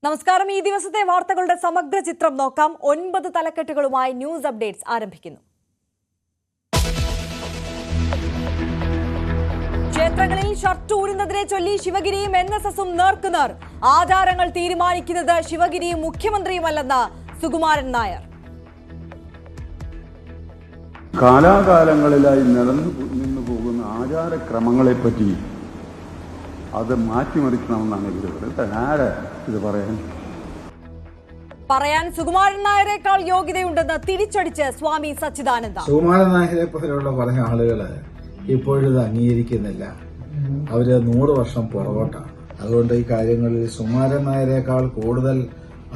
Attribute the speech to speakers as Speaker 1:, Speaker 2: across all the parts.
Speaker 1: നമസ്കാരം. ഈ ദിവസത്തെ വാർത്തകളുടെ സമഗ്ര ചിത്രം നോക്കാം. 9 തലക്കെട്ടുകളുമായി ന്യൂസ് അപ്ഡേറ്റ്സ് ആരംഭിക്കുന്നു. ക്ഷേത്രങ്ങളിൽ ഷർട്ട് ഊരുന്നതിനെ ചൊല്ലി ശിവഗിരിയും NSSഉം നേർക്കുനേർ. ആചാരങ്ങൾ തീരുമാനിക്കുന്നത് ശിവഗിരിയും മുഖ്യമന്ത്രിയുമല്ലെന്ന് സുകുമാരൻ നായർ.
Speaker 2: കാലാകാലങ്ങളിലായി നിലനിന്നു പോകുന്ന ആചാരക്രമങ്ങളെപ്പറ്റി അത് മാറ്റിമറിക്കണമെന്നാണ് ഇവർ പറയുന്നത്. ആരാ ഇത്
Speaker 1: പറയാൻ സുകുമാരൻ നായരെക്കാൾ യോഗ്യതയുണ്ടെന്ന് തിരിച്ചടിച്ച് സ്വാമി സച്ചിദാനന്ദ.
Speaker 3: സുകുമാരൻ നായരെ പോലെയുള്ള പല ആളുകള് ഇപ്പോഴിത് അംഗീകരിക്കുന്നില്ല. അവര് 100 വർഷം പുറകോട്ടാണ്. അതുകൊണ്ട് ഈ കാര്യങ്ങളിൽ സുകുമാരൻ നായരെക്കാൾ കൂടുതൽ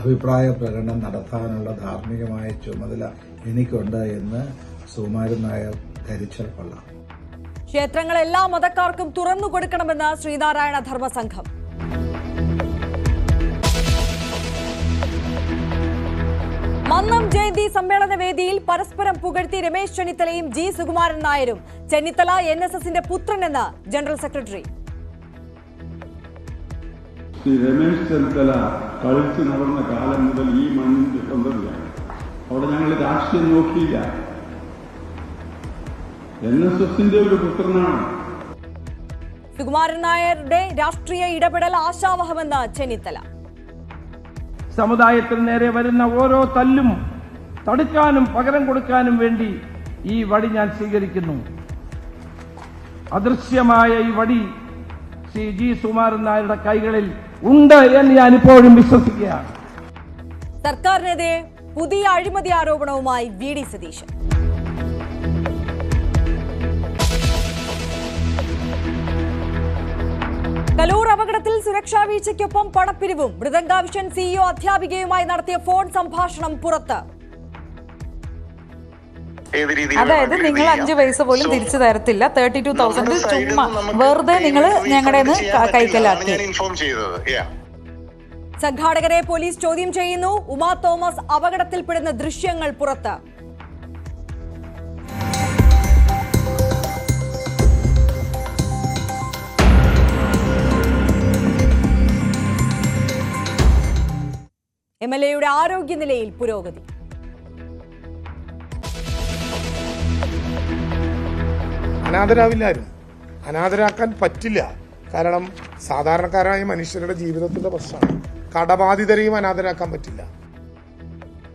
Speaker 3: അഭിപ്രായ പ്രകടനം നടത്താനുള്ള ധാർമ്മികമായ ചുമതല എനിക്കുണ്ട് എന്ന് സുകുമാരൻ നായർ ധരിച്ചാൽ കൊള്ളാം.
Speaker 1: ക്ഷേത്രങ്ങൾ എല്ലാ മതക്കാർക്കും തുറന്നു കൊടുക്കണമെന്ന് ശ്രീനാരായണ ധർമ്മസംഘം. മന്നം ജയന്തി സമ്മേളന വേദിയിൽ പരസ്പരം പുകഴ്ത്തി രമേശ് ചെന്നിത്തലയും ജി സുകുമാരൻ നായരും. ചെന്നിത്തല NSSന്റെ പുത്രനെന്ന് ജനറൽ സെക്രട്ടറി.
Speaker 2: രമേശ് ചെന്നിത്തല കളിച്ചു നടന്ന കാലം മുതൽ ഈ മണ്ണിന്റെ സ്വന്തമാണ്. അവിടെ ഞങ്ങൾ രാഷ്ട്രീയം നോക്കിയില്ല. NSSന്റെ ഒരു പുത്രനാണ്.
Speaker 1: സുകുമാരൻ നായരുടെ രാഷ്ട്രീയ ഇടപെടൽ ആശാവഹമെന്ന് ചെന്നിത്തല.
Speaker 4: സമുദായത്തിന് നേരെ വരുന്ന ഓരോ തല്ലും തടുക്കാനും പകരം കൊടുക്കാനും വേണ്ടി ഈ വടി ഞാൻ സ്വീകരിക്കുന്നു. അദൃശ്യമായ ഈ വടി ശ്രീ ജി സുകുമാരൻ നായരുടെ കൈകളിൽ ഉണ്ട് എന്ന് ഞാൻ ഇപ്പോഴും വിശ്വസിക്കുകയാണ്.
Speaker 1: സർക്കാരിനെതിരെ പുതിയ അഴിമതി ആരോപണവുമായി VD സതീശൻ. കലൂർ അപകടത്തിൽ സുരക്ഷാ വീഴ്ചയ്ക്കൊപ്പം പണപ്പിരിവും. മൃദംഗാവിഷൻ CEO അധ്യാപികയുമായി നടത്തിയ ഫോൺ സംഭാഷണം പുറത്ത്.
Speaker 5: അതായത് നിങ്ങൾ 5 പൈസ പോലും തിരിച്ചു തരത്തില്ല, 32,000 ചുമ്മാ വെറുതെ നിങ്ങൾ ഞങ്ങളുടെ കൈക്കലാക്കി.
Speaker 1: സംഘാടകരെ പോലീസ് ചോദ്യം ചെയ്യുന്നു. ഉമാ തോമസ് അപകടത്തിൽപ്പെടുന്ന ദൃശ്യങ്ങൾ പുറത്ത്. MLAയുടെ ആരോഗ്യനിലയിൽ പുരോഗതി.
Speaker 6: അനാഥരാവില്ലാരും അനാഥരാക്കാൻ പറ്റില്ല. കാരണം സാധാരണക്കാരായ മനുഷ്യരുടെ ജീവിതത്തിന്റെ പ്രശ്നമാണ്. കടബാധിതരെയും അനാഥരാക്കാൻ പറ്റില്ല.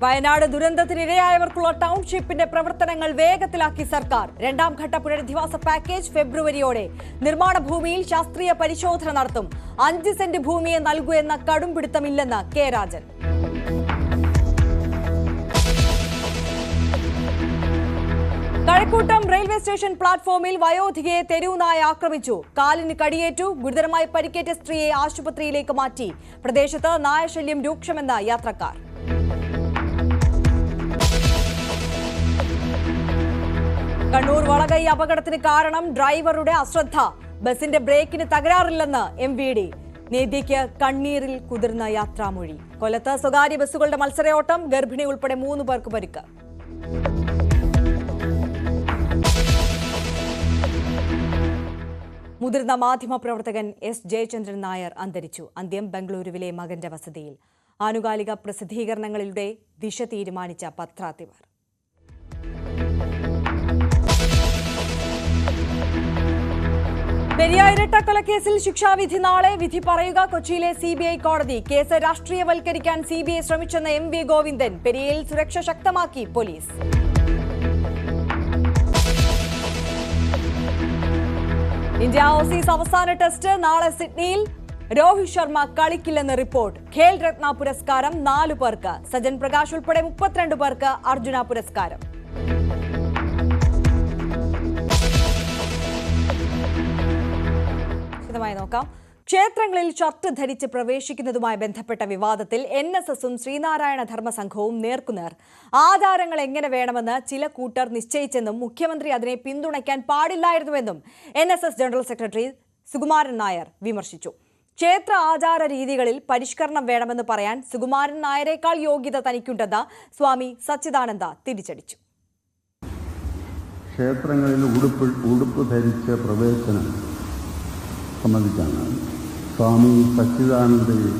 Speaker 1: വയനാട് ദുരന്തത്തിനിരയായവർക്കുള്ള ടൗൺഷിപ്പിന്റെ പ്രവർത്തനങ്ങൾ വേഗത്തിലാക്കി സർക്കാർ. 2ാം ഘട്ട പുനരധിവാസ പാക്കേജ് ഫെബ്രുവരിയോടെ. നിർമ്മാണ ഭൂമിയിൽ ശാസ്ത്രീയ പരിശോധന നടത്തും. 5 സെന്റ് ഭൂമിയെ നൽകൂ എന്ന കടുംപിടുത്തമില്ലെന്ന് K Rajan. Kazhakkoottam railway station പ്ലാറ്റ്ഫോമിൽ വയോധികയെ തെരുവുനായ ആക്രമിച്ചു. കാലിന് കടിയേറ്റു. ഗുരുതരമായി പരിക്കേറ്റ സ്ത്രീയെ ആശുപത്രിയിലേക്ക് മാറ്റി. പ്രദേശത്ത് നായശല്യം രൂക്ഷമെന്ന് യാത്രക്കാർ. കണ്ണൂർ വളകൈ അപകടത്തിന് കാരണം ഡ്രൈവറുടെ അശ്രദ്ധ. ബസിന്റെ ബ്രേക്കിന് തകരാറില്ലെന്ന് MVD. നീതിക്ക് കണ്ണീരിൽ കുതിർന്ന യാത്രാമൊഴി. കൊല്ലത്ത് സ്വകാര്യ ബസ്സുകളുടെ മത്സരയോട്ടം. ഗർഭിണി ഉൾപ്പെടെ 3 പേർക്ക് പരിക്ക്. മുതിർന്ന മാധ്യമപ്രവർത്തകൻ S ജയചന്ദ്രൻ നായർ അന്തരിച്ചു. അന്ത്യം ബംഗളൂരുവിലെ മകന്റെ വസതിയിൽ. ആനുകാലിക പ്രസിദ്ധീകരണങ്ങളിലൂടെ ദിശ തീരുമാനിച്ച പത്രാധിപർ. പെരിയാർ ഇരട്ടക്കൊലക്കേസിൽ ശിക്ഷാവിധി നാളെ. വിധി പറയുക കൊച്ചിയിലെ CBI കോടതി. കേസ് രാഷ്ട്രീയവൽക്കരിക്കാൻ CBI ശ്രമിച്ചെന്ന MV ഗോവിന്ദൻ. പെരിയയിൽ സുരക്ഷ ശക്തമാക്കി പോലീസ്. ഇന്ത്യ ഓസീസ് അവസാന ടെസ്റ്റ് നാളെ സിഡ്നിയിൽ. രോഹിത് ശർമ്മ കളിക്കില്ലെന്ന് റിപ്പോർട്ട്. ഖേൽ രത്ന പുരസ്കാരം 4 പേർക്ക്. സജൻ പ്രകാശ് ഉൾപ്പെടെ 32 പേർക്ക് അർജുന പുരസ്കാരം. വിശദമായി നോക്കാം. ക്ഷേത്രങ്ങളിൽ ഷർട്ട് ധരിച്ച് പ്രവേശിക്കുന്നതുമായി ബന്ധപ്പെട്ട വിവാദത്തിൽ NSSഉം ശ്രീനാരായണ ധർമ്മസംഘവും നേർക്കുനേർ. ആചാരങ്ങൾ എങ്ങനെ വേണമെന്ന് ചില കൂട്ടർ നിശ്ചയിച്ചെന്നും മുഖ്യമന്ത്രി അതിനെ പിന്തുണയ്ക്കാൻ പാടില്ലായിരുന്നുവെന്നും NSS general secretary Sukumaran Nair വിമർശിച്ചു. ക്ഷേത്ര ആചാര രീതികളിൽ പരിഷ്കരണം വേണമെന്ന് പറയാൻ സുകുമാരൻ നായരെക്കാൾ യോഗ്യത തനിക്കുണ്ടെന്ന് സ്വാമി സച്ചിദാനന്ദ തിരിച്ചടിച്ചു.
Speaker 2: ക്ഷേത്രങ്ങളിൽ ഉടുപ്പ് ധരിച്ച പ്രവേശനം സംബന്ധിച്ചാണ് സ്വാമി സച്ചിദാനന്ദയെ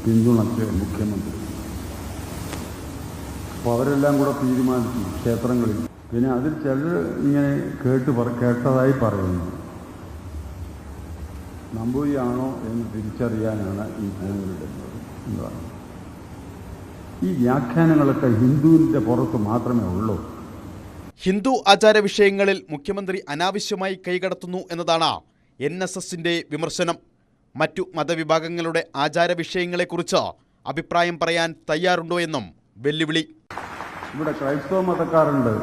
Speaker 2: പിന്തുണച്ച് മുഖ്യമന്ത്രി. അപ്പോൾ അവരെല്ലാം കൂടെ തീരുമാനിച്ചു ക്ഷേത്രങ്ങളിൽ. പിന്നെ അതിൽ ചിലർ ഇങ്ങനെ കേട്ടതായി പറയുന്നു. നമ്പൂതിരിയാണോ എന്ന് തിരിച്ചറിയാനാണ് ഈ ഭൂമിയിടുന്നത് എന്ന് പറഞ്ഞു. ഈ വ്യാഖ്യാനങ്ങളൊക്കെ ഹിന്ദുവിൻ്റെ പുറത്ത് മാത്രമേ ഉള്ളൂ.
Speaker 7: ഹിന്ദു ആചാര വിഷയങ്ങളിൽ മുഖ്യമന്ത്രി അനാവശ്യമായി കൈകടത്തുന്നു എന്നതാണ് NSSന്റെ വിമർശനം. മറ്റു മതവിഭാഗങ്ങളുടെ ആചാര വിഷയങ്ങളെക്കുറിച്ച് അഭിപ്രായം പറയാൻ തയ്യാറുണ്ടോ എന്നും വെല്ലുവിളി.
Speaker 2: ഇവിടെ ക്രൈസ്തവ മതക്കാരുണ്ട്.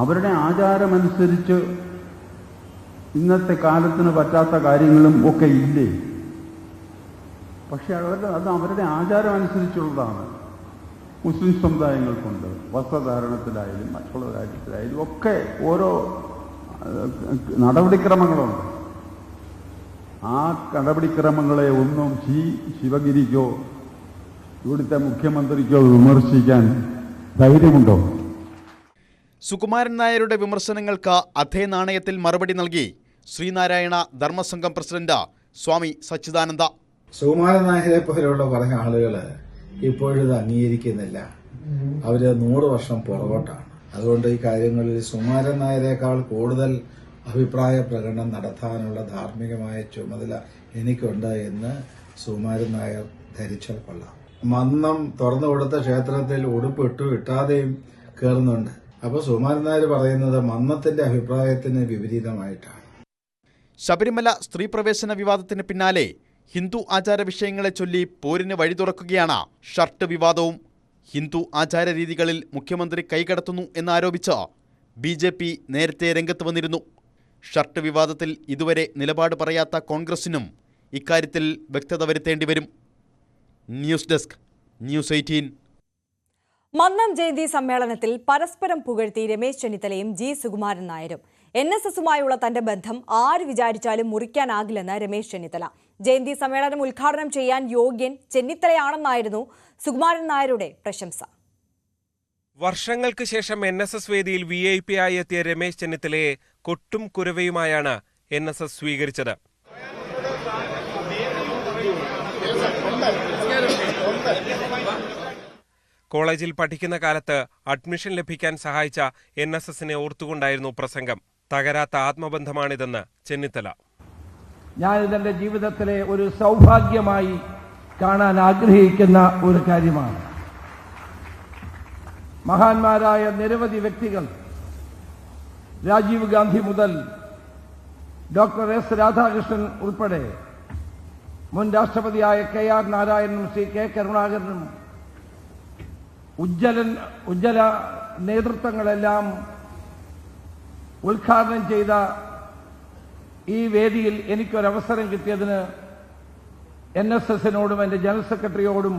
Speaker 2: അവരുടെ ആചാരമനുസരിച്ച് ഇന്നത്തെ കാലത്തിന് പറ്റാത്ത കാര്യങ്ങളും ഒക്കെ ഇല്ലേ? പക്ഷെ അത് അവരുടെ ആചാരം അനുസരിച്ചുള്ളതാണ്. മുസ്ലിം സമുദായങ്ങൾക്കുണ്ട്. വസ്ത്രധാരണത്തിലായാലും മറ്റുള്ള കാര്യത്തിലായാലും ഒക്കെ ഓരോ നടപടിക്രമങ്ങളുണ്ട്. ആ നടപടിക്രമങ്ങളെ ഒന്നും ശിവഗിരിക്കോ ഇവിടുത്തെ മുഖ്യമന്ത്രിക്കോ വിമർശിക്കാൻ ധൈര്യമുണ്ടോ?
Speaker 7: സുകുമാരൻ നായരുടെ വിമർശനങ്ങൾക്ക് അതേ നാണയത്തിൽ മറുപടി നൽകി ശ്രീനാരായണ ധർമ്മസംഘം പ്രസിഡന്റ് സ്വാമി സച്ചിദാനന്ദ.
Speaker 3: സുകുമാരൻ നായരെ പോലെയുള്ള കുറെ ആളുകൾ ഇപ്പോഴിത് അംഗീകരിക്കുന്നില്ല. അവര് 100 വർഷം പുറകോട്ടാണ്. അതുകൊണ്ട് ഈ കാര്യങ്ങളിൽ സുകുമാരൻ നായരെക്കാൾ കൂടുതൽ അഭിപ്രായ പ്രകടനം നടത്താനുള്ള ധാർമ്മികമായ ചുമതല എനിക്കുണ്ട് എന്ന് സുകുമാരൻ നായർ ധരിച്ചാൽ കൊള്ളാം. മന്നം തുറന്നു കൊടുത്ത ക്ഷേത്രത്തിൽ ഉടുപ്പിട്ടു ഇട്ടാതെയും കയറുന്നുണ്ട്. അപ്പോൾ സുകുമാരൻ നായർ പറയുന്നത് മന്നത്തിന്റെ അഭിപ്രായത്തിന് വിപരീതമായിട്ടാണ്.
Speaker 7: ശബരിമല സ്ത്രീ പ്രവേശന വിവാദത്തിന് പിന്നാലെ ഹിന്ദു ആചാര വിഷയങ്ങളെ ചൊല്ലി പോരിന് വഴി തുറക്കുകയാണ് ഷർട്ട് വിവാദവും. ഹിന്ദു ആചാര രീതികളിൽ മുഖ്യമന്ത്രി കൈകടത്തുന്നു എന്നാരോപിച്ച് BJP നേരത്തെ രംഗത്ത് വന്നിരുന്നു. ഷർട്ട് വിവാദത്തിൽ ഇതുവരെ നിലപാട് പറയാത്ത കോൺഗ്രസിനും ഇക്കാര്യത്തിൽ വ്യക്തത വരുത്തേണ്ടി വരും. News desk, news 18.
Speaker 1: Mannam Jayanti സമ്മേളനത്തിൽ പരസ്പരം പുകഴ്ത്തി രമേശ് ചെന്നിത്തലയും G. സുകുമാരൻ നായരും. NSSുമായുള്ള തന്റെ ബന്ധം ആര് വിചാരിച്ചാലും മുറിക്കാനാകില്ലെന്ന് രമേശ് ചെന്നിത്തല. ജയന്തി സമ്മേളനം ഉദ്ഘാടനം ചെയ്യാൻ യോഗ്യൻ ചെന്നിത്തലയാണെന്നായിരുന്നു സുകുമാരൻ നായരുടെ പ്രശംസ.
Speaker 8: വർഷങ്ങൾക്ക് ശേഷം NSS വേദിയിൽ VIP ആയി എത്തിയ രമേശ് ചെന്നിത്തലയെ കൊട്ടും കുരവയുമായാണ് NSS സ്വീകരിച്ചത്. കോളേജിൽ പഠിക്കുന്ന കാലത്ത് അഡ്മിഷൻ ലഭിക്കാൻ സഹായിച്ച NSSനെ ഓർത്തുകൊണ്ടായിരുന്നു പ്രസംഗം. തകരാത്ത ആത്മബന്ധമാണിതെന്ന് ചെന്നിത്തല.
Speaker 4: ഞാനിതെന്റെ ജീവിതത്തിലെ ഒരു സൗഭാഗ്യമായി കാണാൻ ആഗ്രഹിക്കുന്ന ഒരു കാര്യമാണ്. മഹാന്മാരായ നിരവധി വ്യക്തികൾ, രാജീവ് ഗാന്ധി മുതൽ ഡോക്ടർ S. രാധാകൃഷ്ണൻ ഉൾപ്പെടെ മുൻ രാഷ്ട്രപതിയായ KR നാരായണനും C. K. കരുണാകരനും ഉജ്ജ്വല നേതൃത്വങ്ങളെല്ലാം ഉദ്ഘാടനം ചെയ്ത ഈ വേദിയിൽ എനിക്കൊരവസരം കിട്ടിയതിന് NSSനോടും എൻ്റെ ജനറൽ സെക്രട്ടറിയോടും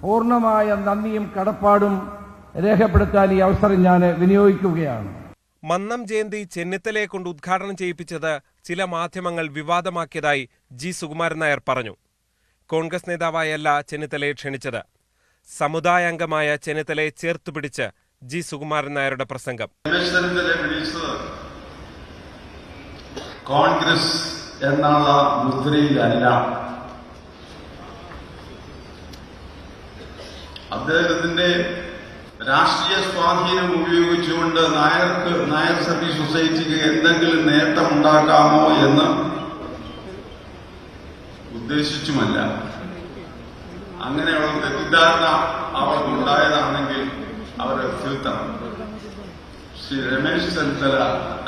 Speaker 4: പൂർണ്ണമായ നന്ദിയും കടപ്പാടും രേഖപ്പെടുത്താൻ ഈ അവസരം ഞാൻ വിനിയോഗിക്കുകയാണ്.
Speaker 8: മന്നം ജയന്തി ചെന്നിത്തലയെ കൊണ്ട് ഉദ്ഘാടനം ചെയ്യിപ്പിച്ചത് ചില മാധ്യമങ്ങൾ വിവാദമാക്കിയതായി G. സുകുമാരൻ നായർ പറഞ്ഞു. കോൺഗ്രസ് നേതാവായല്ല ചെന്നിത്തലയെ ക്ഷണിച്ചത്. സമുദായാംഗമായ ചെന്നിത്തലയെ ചേർത്തുപിടിച്ച് G. സുകുമാരൻ നായരുടെ പ്രസംഗം.
Speaker 2: കോൺഗ്രസ് എന്നുള്ള മുദ്രയിലല്ല, അദ്ദേഹത്തിന്റെ രാഷ്ട്രീയ സ്വാധീനം ഉപയോഗിച്ചുകൊണ്ട് നായർ സർവീസ് സൊസൈറ്റിക്ക് എന്തെങ്കിലും നേട്ടമുണ്ടാക്കാമോ എന്ന് ഉദ്ദേശിച്ചുമല്ല. അങ്ങനെയുള്ള തെറ്റിദ്ധാരണ അവർക്കുണ്ടായതാണെങ്കിൽ അവരെ തിരുത്തണം. ശ്രീ രമേശ് ചെന്നിത്തല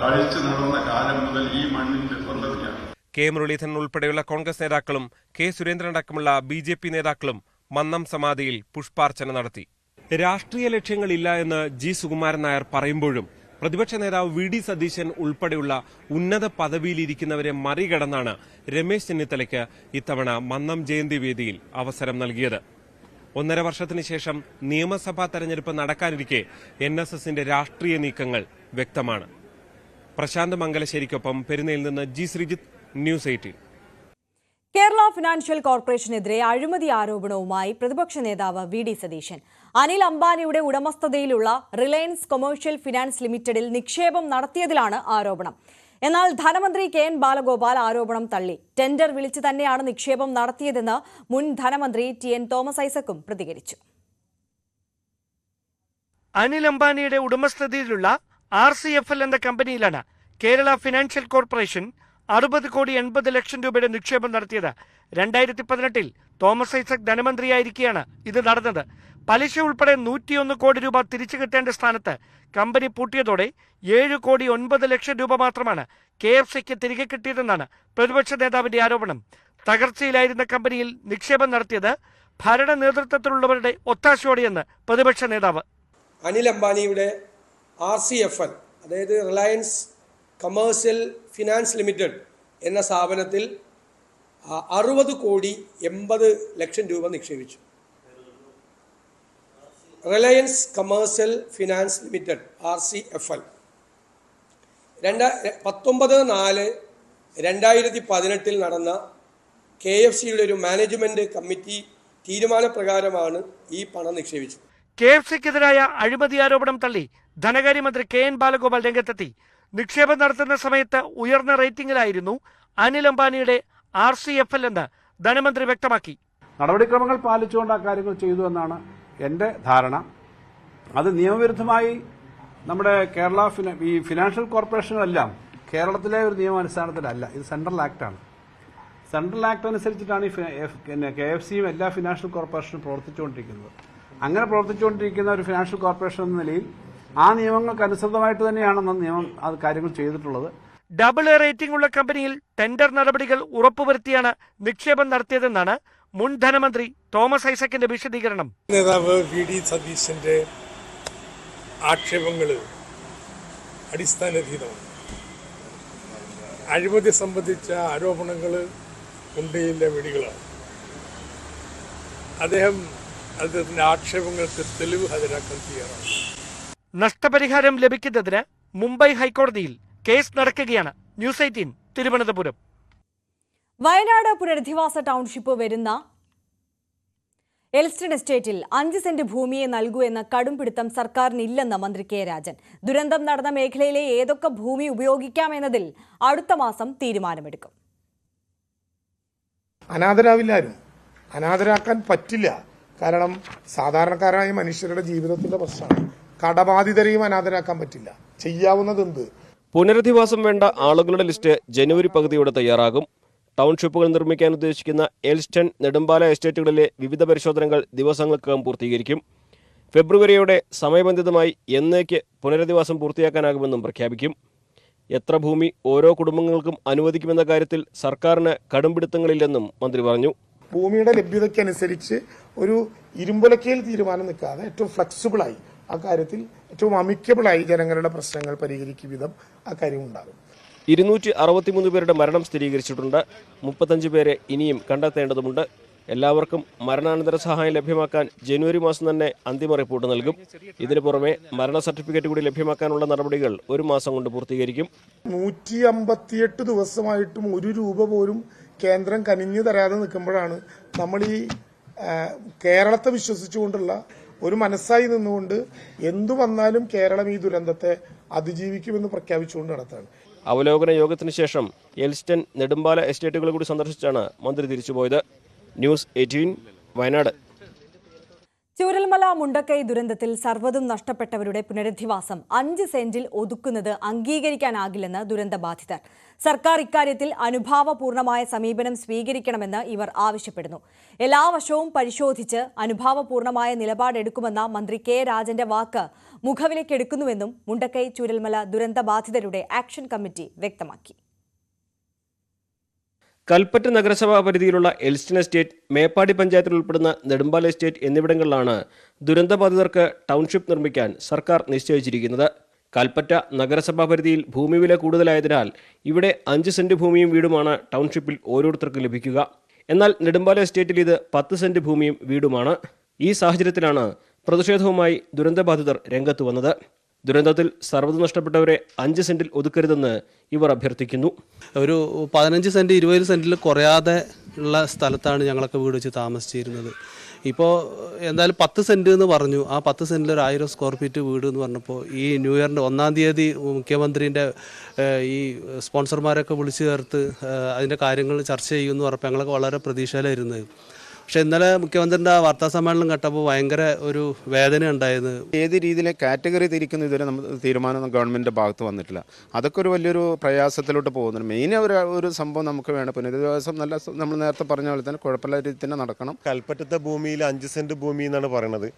Speaker 2: കളിച്ചു നടന്ന കാലം മുതൽ ഈ മണ്ണിന്റെ സ്വന്തതയാണ്.
Speaker 8: K. മുരളീധരൻ ഉൾപ്പെടെയുള്ള കോൺഗ്രസ് നേതാക്കളും K. സുരേന്ദ്രൻ അടക്കമുള്ള BJP നേതാക്കളും മന്നം സമാധിയിൽ പുഷ്പാർച്ചന നടത്തി. രാഷ്ട്രീയ ലക്ഷ്യങ്ങളില്ല എന്ന് G. സുകുമാരൻ നായർ പറയുമ്പോഴും പ്രതിപക്ഷ നേതാവ് VD സതീശൻ ഉൾപ്പെടെയുള്ള ഉന്നത പദവിയിലിരിക്കുന്നവരെ മറികടന്നാണ് രമേശ് ചെന്നിത്തലയ്ക്ക് ഇത്തവണ മന്നം ജയന്തി വേദിയിൽ അവസരം നൽകിയത്. 1.5 വർഷത്തിന് ശേഷം നിയമസഭാ തെരഞ്ഞെടുപ്പ് നടക്കാനിരിക്കെ NSSന്റെ രാഷ്ട്രീയ നീക്കങ്ങൾ വ്യക്തമാണ്. പ്രശാന്ത് മംഗലശ്ശേരിക്കൊപ്പം പെരുന്നയിൽ നിന്ന് G. Sreejith, news 18.
Speaker 1: Kerala financial കോർപ്പറേഷനെതിരെ അഴിമതി ആരോപണവുമായി പ്രതിപക്ഷ നേതാവ് VD സതീശൻ. അനിൽ അംബാനിയുടെ ഉടമസ്ഥതയിലുള്ള റിലയൻസ് കൊമേഴ്ഷ്യൽ ഫിനാൻസ് ലിമിറ്റഡിൽ നിക്ഷേപം നടത്തിയതിലാണ് ആരോപണം. എന്നാൽ ധനമന്ത്രി കെ.എൻ. ബാലഗോപാൽ ആരോപണം തള്ളി. ടെൻഡർ വിളിച്ച് തന്നെയാണ് നിക്ഷേപം നടത്തിയതെന്ന് മുൻ ധനമന്ത്രി ടി.എൻ. തോമസ് ഐസക്കും പ്രതികരിച്ചു.
Speaker 9: അനിൽ അംബാനിയുടെ ഉടമസ്ഥതയിലുള്ള RCFL എന്ന കമ്പനിയിലാണ് കേരള ഫിനാൻഷ്യൽ കോർപ്പറേഷൻ 60 കോടി 80 ലക്ഷം രൂപയുടെ നിക്ഷേപം നടത്തിയത്. 2018 തോമസ് ഐസക് ധനമന്ത്രിയായിരിക്കെയാണ് ഇത് നടന്നത്. പലിശ ഉൾപ്പെടെ 101 കോടി രൂപ തിരിച്ചു കിട്ടേണ്ട സ്ഥാനത്ത് കമ്പനി പൂട്ടിയതോടെ 7 കോടി 9 ലക്ഷം രൂപ മാത്രമാണ് KFCക്ക് തിരികെ കിട്ടിയതെന്നാണ് പ്രതിപക്ഷ നേതാവിന്റെ ആരോപണം. തകർച്ചയിലായിരുന്ന കമ്പനിയിൽ നിക്ഷേപം നടത്തിയത് ഭരണ നേതൃത്വത്തിലുള്ളവരുടെ ഒത്താശയോടെയെന്ന് പ്രതിപക്ഷ നേതാവ്.
Speaker 10: അനിൽ അംബാനിയുടെ RCFL, അതായത് റിലയൻസ് കമേഴ്സ്യൽ ഫിനാൻസ് ലിമിറ്റഡ് എന്ന സ്ഥാപനത്തിൽ 60 കോടി 80 ലക്ഷം രൂപ നിക്ഷേപിച്ചു. Reliance commercial finance limited RCFL 19/4/2018 നടന്ന KFCയുടെ ഒരു മാനേജ്മെന്റ് കമ്മിറ്റി തീരുമാനപ്രകാരമാണ് ഈ പണം നിക്ഷേപിച്ചത്.
Speaker 9: KFCക്കെതിരായ അഴിമതി ആരോപണം തള്ളി ധനകാര്യമന്ത്രി കെ.എൻ. ബാലഗോപാൽ രംഗത്തെത്തി. നിക്ഷേപം നടത്തുന്ന സമയത്ത് ഉയർന്ന റേറ്റിംഗിലായിരുന്നു അനിൽ അംബാനിയുടെ RCFL എന്ന് ധനമന്ത്രി വ്യക്തമാക്കി.
Speaker 11: നടപടിക്രമങ്ങൾ പാലിച്ചുകൊണ്ട് ആ കാര്യങ്ങൾ ചെയ്തു എന്നാണ് എന്റെ ധാരണ. അത് നിയമവിരുദ്ധമായി നമ്മുടെ കേരള ഫിനാൻഷ്യൽ കോർപ്പറേഷനുകളെല്ലാം കേരളത്തിലെ ഒരു നിയമാടിസ്ഥാനത്തിലല്ല, ഇത് സെൻട്രൽ ആക്ടാണ്. സെൻട്രൽ ആക്ട് അനുസരിച്ചിട്ടാണ് ഈ KFCയും എല്ലാ ഫിനാൻഷ്യൽ കോർപ്പറേഷനും പ്രവർത്തിച്ചുകൊണ്ടിരിക്കുന്നത്. അങ്ങനെ പ്രവർത്തിച്ചുകൊണ്ടിരിക്കുന്ന ഒരു ഫിനാൻഷ്യൽ കോർപ്പറേഷൻ എന്ന നിലയിൽ ആ നിയമങ്ങൾക്ക് അനുസൃതമായിട്ട് തന്നെയാണ് നിയമം അത് കാര്യങ്ങൾ ചെയ്തിട്ടുള്ളത്.
Speaker 9: ഡബിൾ എ റേറ്റിംഗ് ഉള്ള കമ്പനിയിൽ ടെൻഡർ നടപടികൾ ഉറപ്പുവരുത്തിയാണ് നിക്ഷേപം നടത്തിയതെന്നാണ് മുൻ ധനമന്ത്രി തോമസ് ഐസക്കിന്റെ വിശദീകരണം.
Speaker 6: നേതാവ് VD സതീശന്റെ ആക്ഷേപങ്ങൾ അടിസ്ഥാനരഹിതമാണ്. അഴിമതി സംബന്ധിച്ച ആരോപണങ്ങൾ ഉണ്ടയിലെ വെടികളാണ്. അദ്ദേഹം അദ്ദേഹത്തിന്റെ ആക്ഷേപങ്ങൾക്ക് തെളിവ് ഹാജരാക്കാൻ തയ്യാറാണ്.
Speaker 9: നഷ്ടപരിഹാരം ലഭിക്കുന്നതിന് മുംബൈ ഹൈക്കോടതിയിൽ കേസ് നടക്കുകയാണ്. ന്യൂസ് 18 തിരുവനന്തപുരം.
Speaker 1: വയനാട് പുനരധിവാസ ടൗൺഷിപ്പ് വരുന്ന എൽസ്റ്റൺ എസ്റ്റേറ്റിൽ 5 സെന്റ് ഭൂമിയെ നൽകൂ എന്ന കടുംപിടുത്തം സർക്കാരിനില്ലെന്ന് മന്ത്രി കെ രാജൻ. ദുരന്തം നടന്ന മേഖലയിലെ ഏതൊക്കെ ഭൂമി ഉപയോഗിക്കാമെന്നതിൽ അടുത്ത മാസം തീരുമാനമെടുക്കും.
Speaker 6: അനാഥരാവില്ലാരും, അനാഥരാക്കാൻ പറ്റില്ല. കാരണം സാധാരണക്കാരായ മനുഷ്യരുടെ ജീവിതത്തിന്റെ പ്രശ്നമാണ്. കടബാധിതരെയും അനാഥരാക്കാൻ പറ്റില്ല. ചെയ്യാവുന്നതെന്ത്?
Speaker 8: പുനരധിവാസം വേണ്ട ആളുകളുടെ ലിസ്റ്റ് ജനുവരി പകുതിയോടെ തയ്യാറാകും. ടൗൺഷിപ്പുകൾ നിർമ്മിക്കാൻ ഉദ്ദേശിക്കുന്ന എൽസ്റ്റൺ, നെടുമ്പാല എസ്റ്റേറ്റുകളിലെ വിവിധ പരിശോധനകൾ ദിവസങ്ങൾക്കകം പൂർത്തീകരിക്കും. ഫെബ്രുവരിയോടെ സമയബന്ധിതമായി എന്നേക്ക് പുനരധിവാസം പൂർത്തിയാക്കാനാകുമെന്നും പ്രഖ്യാപിക്കും. എത്ര ഭൂമി ഓരോ കുടുംബങ്ങൾക്കും അനുവദിക്കുമെന്ന കാര്യത്തിൽ സർക്കാരിന് കടുംപിടുത്തങ്ങളില്ലെന്നും മന്ത്രി പറഞ്ഞു.
Speaker 6: ഭൂമിയുടെ ലഭ്യതയ്ക്കനുസരിച്ച് ഒരു ഇരുമ്പുലക്കയിൽ തീരുമാനം നിൽക്കാതെ ഏറ്റവും ഫ്ലെക്സിബിളായി ആ കാര്യത്തിൽ ഏറ്റവും അമിക്കബിളായി ജനങ്ങളുടെ പ്രശ്നങ്ങൾ പരിഹരിക്കും വിധം ആ കാര്യം ഉണ്ടാകും.
Speaker 8: 263 പേരുടെ മരണം സ്ഥിരീകരിച്ചിട്ടുണ്ട്. 35 പേരെ ഇനിയും കണ്ടെത്തേണ്ടതുണ്ട്. എല്ലാവർക്കും മരണാനന്തര സഹായം ലഭ്യമാക്കാൻ ജനുവരി മാസം തന്നെ അന്തിമ റിപ്പോർട്ട് നൽകും. ഇതിനു പുറമെ മരണ സർട്ടിഫിക്കറ്റ് കൂടി ലഭ്യമാക്കാനുള്ള നടപടികൾ 1 മാസം കൊണ്ട് പൂർത്തീകരിക്കും.
Speaker 6: 158 ദിവസമായിട്ടും 1 രൂപ പോലും കേന്ദ്രം കനിഞ്ഞു തരാതെ നിൽക്കുമ്പോഴാണ് നമ്മൾ ഈ കേരളത്തെ വിശ്വസിച്ചുകൊണ്ടുള്ള ഒരു മനസ്സായി നിന്നുകൊണ്ട് എന്തു വന്നാലും കേരളം ഈ ദുരന്തത്തെ അതിജീവിക്കുമെന്ന് പ്രഖ്യാപിച്ചുകൊണ്ട് നടത്താണ്.
Speaker 8: അവലോകന യോഗത്തിന് ശേഷം എൽസ്റ്റൺ, നെടുമ്പാല എസ്റ്റേറ്റുകൾ കൂടി സന്ദർശിച്ചാണ് മന്ത്രി തിരിച്ചുപോയത്. ന്യൂസ് 18 വയനാട്.
Speaker 1: ചൂരൽമല മുണ്ടക്കൈ ദുരന്തത്തിൽ സർവ്വതും നഷ്ടപ്പെട്ടവരുടെ പുനരധിവാസം 5 സെന്റിൽ ഒതുക്കുന്നത് അംഗീകരിക്കാനാകില്ലെന്ന് ദുരന്തബാധിതർ. സർക്കാർ ഇക്കാര്യത്തിൽ അനുഭാവപൂർണമായ സമീപനം സ്വീകരിക്കണമെന്ന് ഇവർ ആവശ്യപ്പെടുന്നു. എല്ലാ വശവും പരിശോധിച്ച് അനുഭാവപൂർണമായ നിലപാടെടുക്കുമെന്ന മന്ത്രി കെ രാജന്റെ വാക്ക് മുഖവിലക്കെടുക്കുന്നുവെന്നും മുണ്ടക്കൈ ചൂരൽമല ദുരന്തബാധിതരുടെ ആക്ഷൻ കമ്മിറ്റി വ്യക്തമാക്കി.
Speaker 8: കൽപ്പറ്റ നഗരസഭാ പരിധിയിലുള്ള എൽസ്റ്റൺ എസ്റ്റേറ്റ്, മേപ്പാടി പഞ്ചായത്തിൽ ഉൾപ്പെടുന്ന നെടുമ്പാല എസ്റ്റേറ്റ് എന്നിവിടങ്ങളിലാണ് ദുരന്തബാധിതർക്ക് ടൗൺഷിപ്പ് നിർമ്മിക്കാൻ സർക്കാർ നിശ്ചയിച്ചിരിക്കുന്നത്. കൽപ്പറ്റ നഗരസഭാ പരിധിയിൽ ഭൂമി വില കൂടുതലായതിനാൽ ഇവിടെ 5 സെന്റ് ഭൂമിയും വീടുമാണ് ടൗൺഷിപ്പിൽ ഓരോരുത്തർക്കും ലഭിക്കുക. എന്നാൽ നെടുമ്പാല എസ്റ്റേറ്റിൽ ഇത് 10 സെന്റ് ഭൂമിയും വീടുമാണ്. ഈ സാഹചര്യത്തിലാണ് പ്രതിഷേധവുമായി ദുരന്തബാധിതർ രംഗത്ത് വന്നത്. ദുരന്തത്തിൽ സർവ്വതും നഷ്ടപ്പെട്ടവരെ 5 സെന്റിൽ ഒതുക്കരുതെന്ന് ഇവർ അഭ്യർത്ഥിക്കുന്നു.
Speaker 12: ഒരു 15 സെന്റ് 20 സെന്റിൽ കുറയാതെ ഉള്ള സ്ഥലത്താണ് ഞങ്ങളൊക്കെ വീട് വെച്ച് താമസിച്ചിരുന്നത്. ഇപ്പോൾ എന്തായാലും 10 സെൻറ്റ് എന്ന് പറഞ്ഞു. ആ 10 സെൻറ്റിൽ ഒരു 1000 സ്ക്വയർ ഫീറ്റ് വീട് എന്ന് പറഞ്ഞപ്പോൾ ഈ ന്യൂ ഇയറിൻ്റെ 1-ാം തീയതി മുഖ്യമന്ത്രിൻ്റെ ഈ സ്പോൺസർമാരൊക്കെ വിളിച്ചു ചേർത്ത് അതിൻ്റെ കാര്യങ്ങൾ ചർച്ച ചെയ്യുമെന്ന് പറഞ്ഞപ്പോൾ ഞങ്ങളൊക്കെ വളരെ പ്രതീക്ഷയിലായിരുന്നത്. പക്ഷെ ഇന്നലെ മുഖ്യമന്ത്രിൻ്റെ വാർത്താ സമ്മേളനം കേട്ടപ്പോൾ ഭയങ്കര ഒരു വേദന ഉണ്ടായിരുന്നു.
Speaker 13: ഏത് രീതിയിലെ കാറ്റഗറി തിരിക്കുന്ന ഇതുവരെ നമ്മൾ തീരുമാനം ഗവൺമെൻറ്റിൻ്റെ ഭാഗത്ത് വന്നിട്ടില്ല. അതൊക്കെ ഒരു വലിയൊരു പ്രയാസത്തിലോട്ട് പോകുന്നുണ്ട്. മെയിൻ ഒരു സംഭവം നമുക്ക് വേണം. പുനരധിവാസം നല്ല നമ്മൾ നേരത്തെ പറഞ്ഞ പോലെ തന്നെ കുഴപ്പമില്ല രീതിയിൽ തന്നെ നടക്കണം.
Speaker 14: കൽപ്പറ്റത്തെ ഭൂമിയിൽ 5 സെൻറ്റ് ഭൂമി എന്നാണ് പറയണത്.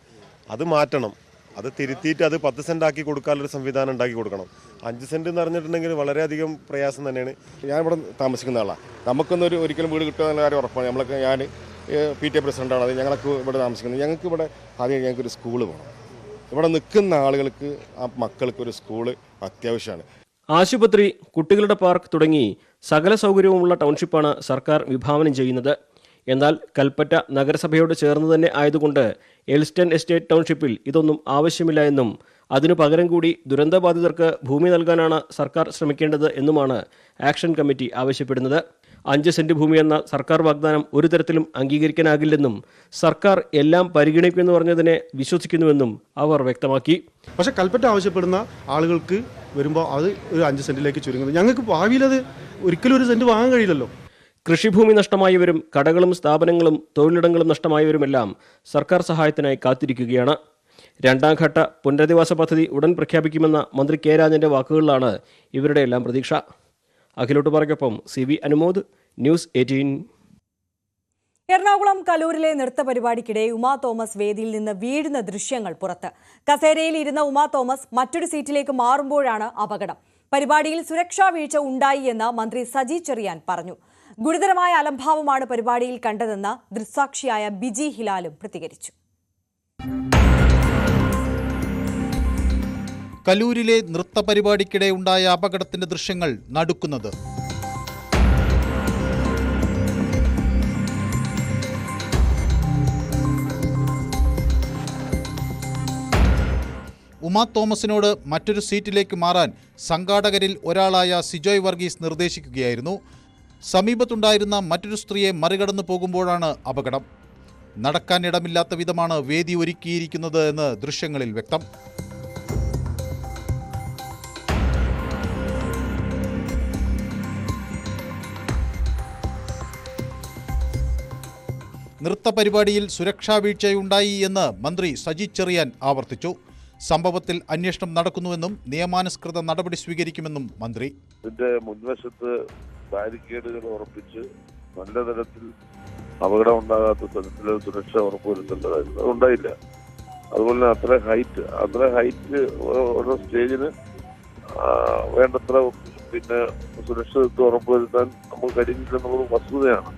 Speaker 14: അത് മാറ്റണം. അത് തിരുത്തിയിട്ട് അത് 10 സെൻറ്റ് ആക്കി കൊടുക്കാനുള്ളൊരു സംവിധാനം ഉണ്ടാക്കി കൊടുക്കണം. 5 സെൻറ്റ് എന്ന് പറഞ്ഞിട്ടുണ്ടെങ്കിൽ വളരെയധികം പ്രയാസം തന്നെയാണ്.
Speaker 15: ഞാനിവിടെ താമസിക്കുന്ന ആളാണ്. നമുക്കൊന്നും ഒരിക്കലും വീട് കിട്ടുക എന്നുള്ള കാര്യം ഉറപ്പാണ്. ഞാൻ PTA പ്രസിഡൻ്റാണ്. അത് ഞങ്ങൾക്ക് ഇവിടെ താമസിക്കുന്നത്. ഞങ്ങൾക്ക് ഇവിടെ ആദ്യം ഞങ്ങൾക്കൊരു സ്കൂള് വേണം. ഇവിടെ നിൽക്കുന്ന ആളുകൾക്ക് ആ മക്കൾക്ക് ഒരു സ്കൂള് അത്യാവശ്യമാണ്.
Speaker 16: ആശുപത്രി, കുട്ടികളുടെ പാർക്ക് തുടങ്ങി സകല സൗകര്യവുമുള്ള ടൗൺഷിപ്പാണ് സർക്കാർ വിഭാവനം ചെയ്യുന്നത്. എന്നാൽ കൽപ്പറ്റ നഗരസഭയോട് ചേർന്ന് തന്നെ ആയതുകൊണ്ട് എൽസ്റ്റൺ എസ്റ്റേറ്റ് ടൗൺഷിപ്പിൽ ഇതൊന്നും ആവശ്യമില്ല എന്നും അതിനു പകരം കൂടി ദുരന്തബാധിതർക്ക് ഭൂമി നൽകാനാണ് സർക്കാർ ശ്രമിക്കേണ്ടത് എന്നുമാണ് ആക്ഷൻ കമ്മിറ്റി ആവശ്യപ്പെടുന്നത്. 5 സെന്റ് ഭൂമി എന്ന സർക്കാർ വാഗ്ദാനം ഒരു തരത്തിലും അംഗീകരിക്കാനാകില്ലെന്നും സർക്കാർ എല്ലാം പരിഗണിക്കുമെന്ന് പറഞ്ഞതിനെ വിശ്വസിക്കുന്നുവെന്നും അവർ വ്യക്തമാക്കി.
Speaker 17: പക്ഷെ കൽപ്പറ്റ ആവശ്യപ്പെടുന്ന ആളുകൾക്ക് വരുമ്പോൾ അത് ഒരു 5 സെന്റിലേക്ക് ചുരുങ്ങുന്നത്. ഞങ്ങൾക്ക് ഭാവിയിൽ അത് ഒരിക്കലും ഒരു സെന്റ് വാങ്ങാൻ കഴിയില്ലല്ലോ.
Speaker 16: കൃഷിഭൂമി നഷ്ടമായവരും കടകളും സ്ഥാപനങ്ങളും തൊഴിലിടങ്ങളും നഷ്ടമായവരുമെല്ലാം സർക്കാർ സഹായത്തിനായി കാത്തിരിക്കുകയാണ്. 2ാം ഘട്ട പുനരധിവാസ പദ്ധതി ഉടൻ പ്രഖ്യാപിക്കുമെന്ന മന്ത്രി കെ രാജന്റെ വാക്കുകളിലാണ് ഇവരുടെ എല്ലാം പ്രതീക്ഷ. അഖിലോട്ടുപാറയ്ക്കൊപ്പം CV അനുമോദ്, ന്യൂസ് 18.
Speaker 1: എറണാകുളം കലൂരിലെ നൃത്ത പരിപാടിക്കിടെ ഉമാ തോമസ് വേദിയിൽ നിന്ന് വീഴുന്ന ദൃശ്യങ്ങൾ പുറത്ത്. കസേരയിൽ ഇരുന്ന ഉമാ തോമസ് മറ്റൊരു സീറ്റിലേക്ക് മാറുമ്പോഴാണ് അപകടം. പരിപാടിയിൽ സുരക്ഷാ വീഴ്ച ഉണ്ടായി എന്ന് മന്ത്രി സജി ചെറിയാൻ പറഞ്ഞു. ഗുരുതരമായ അലംഭാവമാണ് പരിപാടിയിൽ കണ്ടതെന്ന് ദൃക്സാക്ഷിയായ ബിജി ഹിലാലും പ്രതികരിച്ചു.
Speaker 7: കലൂരിലെ നൃത്ത പരിപാടിക്കിടെ ഉണ്ടായ അപകടത്തിന്റെ ദൃശ്യങ്ങൾ നടുക്കുന്നത്. ഉമാ തോമസിനോട് മറ്റൊരു സീറ്റിലേക്ക് മാറാൻ സംഘാടകരിൽ ഒരാളായ സിജോയ് വർഗീസ് നിർദ്ദേശിക്കുകയായിരുന്നു. സമീപത്തുണ്ടായിരുന്ന മറ്റൊരു സ്ത്രീയെ മറികടന്നു പോകുമ്പോഴാണ് അപകടം. നടക്കാനിടമില്ലാത്ത വിധമാണ് വേദി ഒരുക്കിയിരിക്കുന്നത് എന്ന് ദൃശ്യങ്ങളിൽ വ്യക്തം. നൃത്ത പരിപാടിയിൽ സുരക്ഷാ വീഴ്ചയുണ്ടായി എന്ന് മന്ത്രി സജി ചെറിയാൻ ആവർത്തിച്ചു. സംഭവത്തിൽ അന്വേഷണം നടക്കുന്നുവെന്നും നിയമാനുസൃത നടപടി സ്വീകരിക്കുമെന്നും മന്ത്രി.
Speaker 18: ഇതിന്റെ മുൻവശത്ത് ബാരിക്കേഡുകൾ ഉറപ്പിച്ച് നല്ല തരത്തിൽ അപകടം ഉണ്ടാകാത്ത തരത്തിൽ സുരക്ഷ ഉറപ്പുവരുത്തേണ്ടതായിരുന്നു. അതുണ്ടായില്ല. അതുപോലെ അത്ര ഹൈറ്റ് ഓരോ സ്റ്റേജിന് വേണ്ടത്ര സുരക്ഷിതത്വം ഉറപ്പുവരുത്താൻ നമ്മൾ കഴിഞ്ഞില്ലെന്നുള്ളത് വസ്തുതയാണ്.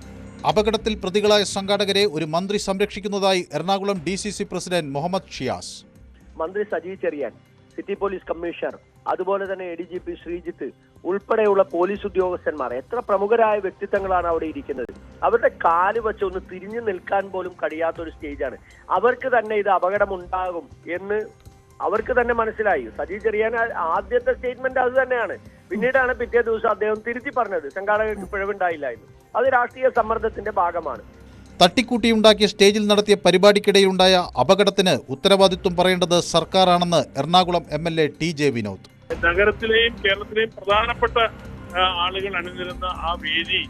Speaker 7: അപകടത്തിൽ പ്രതികളായ സംഘാടകരെ ഒരു മന്ത്രി സംരക്ഷിക്കുന്നതായി എറണാകുളം DCC പ്രസിഡന്റ് മുഹമ്മദ് ഷിയാസ്.
Speaker 19: മന്ത്രി Saji Cherian, city police commissioner, അതുപോലെ തന്നെ ADGP ശ്രീജിത്ത് ഉൾപ്പെടെയുള്ള പോലീസ് ഉദ്യോഗസ്ഥന്മാർ, എത്ര പ്രമുഖരായ വ്യക്തിത്വങ്ങളാണ് അവിടെ ഇരിക്കുന്നത്. അവരുടെ കാല് വെച്ച് ഒന്ന് തിരിഞ്ഞു നിൽക്കാൻ പോലും കഴിയാത്തൊരു സ്റ്റേജാണ്. അവർക്ക് തന്നെ ഇത് അപകടമുണ്ടാകും എന്ന് അവർക്ക് തന്നെ മനസ്സിലായി. സജി ചെറിയാൻ ആദ്യത്തെ സ്റ്റേറ്റ്മെന്റ് അത് തന്നെയാണ്. പിന്നീടാണ് പിറ്റേ ദിവസം അദ്ദേഹം തിരുത്തി പറഞ്ഞത് സംഘാടകർക്ക് പിഴവുണ്ടായില്ല എന്ന്. അത് രാഷ്ട്രീയ സമ്മർദ്ദത്തിന്റെ ഭാഗമാണ്.
Speaker 7: തട്ടിക്കൂട്ടിയുണ്ടാക്കിയ സ്റ്റേജിൽ നടത്തിയ പരിപാടിക്കിടെയുണ്ടായ അപകടത്തിന് ഉത്തരവാദിത്വം പറയേണ്ടത് സർക്കാരാണെന്ന് എറണാകുളം MLA TJ വിനോദ്.
Speaker 20: നഗരത്തിലെയും കേരളത്തിലെയും പ്രധാനപ്പെട്ട ആളുകൾ അണിനിരുന്ന ആ വേദി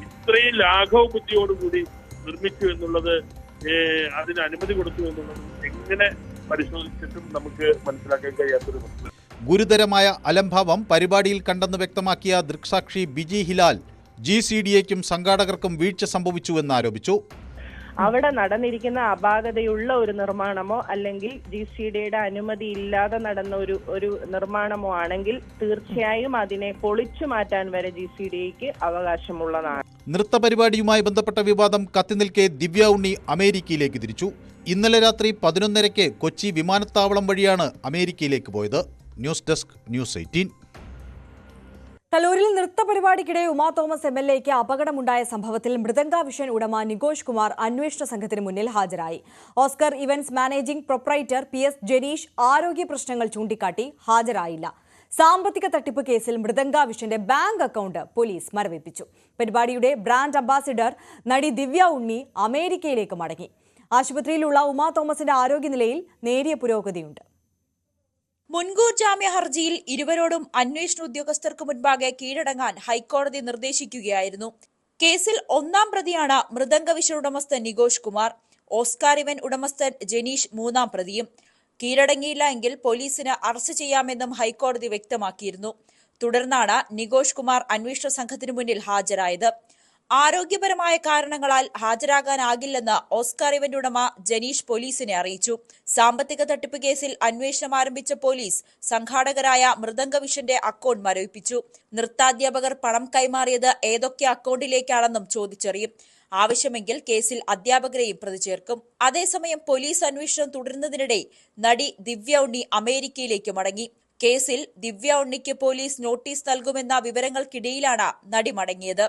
Speaker 20: ഇത്രയും ലാഘവ ബുദ്ധിയോടുകൂടി നിർമ്മിച്ചു എന്നുള്ളത്, അതിന് അനുമതി കൊടുത്തു എന്നുള്ളത് എങ്ങനെ പരിശോധിച്ചിട്ടും നമുക്ക് മനസ്സിലാക്കാൻ കഴിയാത്തൊരു വസ്തുത.
Speaker 7: ഗുരുതരമായ അലംഭാവം പരിപാടിയിൽ കണ്ടെന്ന് വ്യക്തമാക്കിയ ദൃക്സാക്ഷി ബിജി ഹിലാൽ GCDAയ്ക്കും സംഘാടകർക്കും വീഴ്ച സംഭവിച്ചുവെന്നാരോപിച്ചു.
Speaker 21: അവിടെ നടന്നിരിക്കുന്ന അപാകതയുള്ള ഒരു നിർമ്മാണമോ അല്ലെങ്കിൽ GCDAയുടെ അനുമതി ഇല്ലാതെ നടന്ന ഒരു നിർമ്മാണമോ ആണെങ്കിൽ തീർച്ചയായും അതിനെ പൊളിച്ചു മാറ്റാൻ വരെ GCDAയ്ക്ക് അവകാശമുള്ളതാണ്.
Speaker 7: നൃത്ത പരിപാടിയുമായി ബന്ധപ്പെട്ട വിവാദം കത്തിനിൽക്കെ ദിവ്യ ഉണ്ണി അമേരിക്കയിലേക്ക് തിരിച്ചു. ഇന്നലെ രാത്രി 11:30 കൊച്ചി വിമാനത്താവളം വഴിയാണ് അമേരിക്കയിലേക്ക് പോയത്. News desk, news 18.
Speaker 1: കലൂരിൽ നൃത്ത പരിപാടിക്കിടെ ഉമാ തോമസ് MLAയ്ക്ക് അപകടമുണ്ടായ സംഭവത്തിൽ മൃദംഗാവിഷൻ ഉടമ നികോഷ് കുമാർ അന്വേഷണ സംഘത്തിന് മുന്നിൽ ഹാജരായി. Oscar events managing proprietor PS Janeesh ആരോഗ്യ പ്രശ്നങ്ങൾ ചൂണ്ടിക്കാട്ടി ഹാജരായില്ല. സാമ്പത്തിക തട്ടിപ്പ് കേസിൽ മൃദംഗാവിഷന്റെ ബാങ്ക് അക്കൗണ്ട് പോലീസ് മരവിപ്പിച്ചു. പരിപാടിയുടെ ബ്രാൻഡ് അംബാസിഡർ നടി ദിവ്യ ഉണ്ണി അമേരിക്കയിലേക്ക് മടങ്ങി. ആശുപത്രിയിലുള്ള ഉമാ തോമസിന്റെ ആരോഗ്യനിലയിൽ നേരിയ പുരോഗതിയുണ്ട്.
Speaker 5: മുൻകൂർ ജാമ്യ ഹർജിയിൽ ഇരുവരോടും അന്വേഷണ ഉദ്യോഗസ്ഥർക്ക് മുൻപാകെ കീഴടങ്ങാൻ ഹൈക്കോടതി നിർദ്ദേശിക്കുകയായിരുന്നു. കേസിൽ ഒന്നാം പ്രതിയാണ് മൃദംഗവിഷൻ ഉടമസ്ഥൻ നികോഷ് കുമാർ. ഓസ്കാർ ഇവന്റ് ഉടമസ്ഥൻ ജനീഷ് മൂന്നാം പ്രതിയും. കീഴടങ്ങിയില്ല എങ്കിൽ പോലീസിന് അറസ്റ്റ് ചെയ്യാമെന്നും ഹൈക്കോടതി വ്യക്തമാക്കിയിരുന്നു. തുടർന്നാണ് നികോഷ് കുമാർ അന്വേഷണ സംഘത്തിനു മുന്നിൽ ഹാജരായത്. ആരോഗ്യപരമായ കാരണങ്ങളാൽ ഹാജരാകാനാകില്ലെന്ന് ഓസ്കാർ ഇവന്റ് ഉടമ ജനീഷ് പോലീസിനെ അറിയിച്ചു. സാമ്പത്തിക തട്ടിപ്പ് കേസിൽ അന്വേഷണം ആരംഭിച്ച പോലീസ് സംഘാടകരായ മൃദംഗവിഷന്റെ അക്കൗണ്ട് മരവിപ്പിച്ചു. നൃത്താധ്യാപകർ പണം കൈമാറിയത് ഏതൊക്കെ അക്കൗണ്ടിലേക്കാണെന്നും ചോദിച്ചറിയും. ആവശ്യമെങ്കിൽ കേസിൽ അധ്യാപകരെയും പ്രതി ചേർക്കും. അതേസമയം പോലീസ് അന്വേഷണം തുടരുന്നതിനിടെ നടി ദിവ്യ ഉണ്ണി അമേരിക്കയിലേക്ക് മടങ്ങി. കേസിൽ ദിവ്യ ഉണ്ണിക്ക് പോലീസ് നോട്ടീസ് നൽകുമെന്ന വിവരങ്ങൾക്കിടയിലാണ് നടി മടങ്ങിയത്.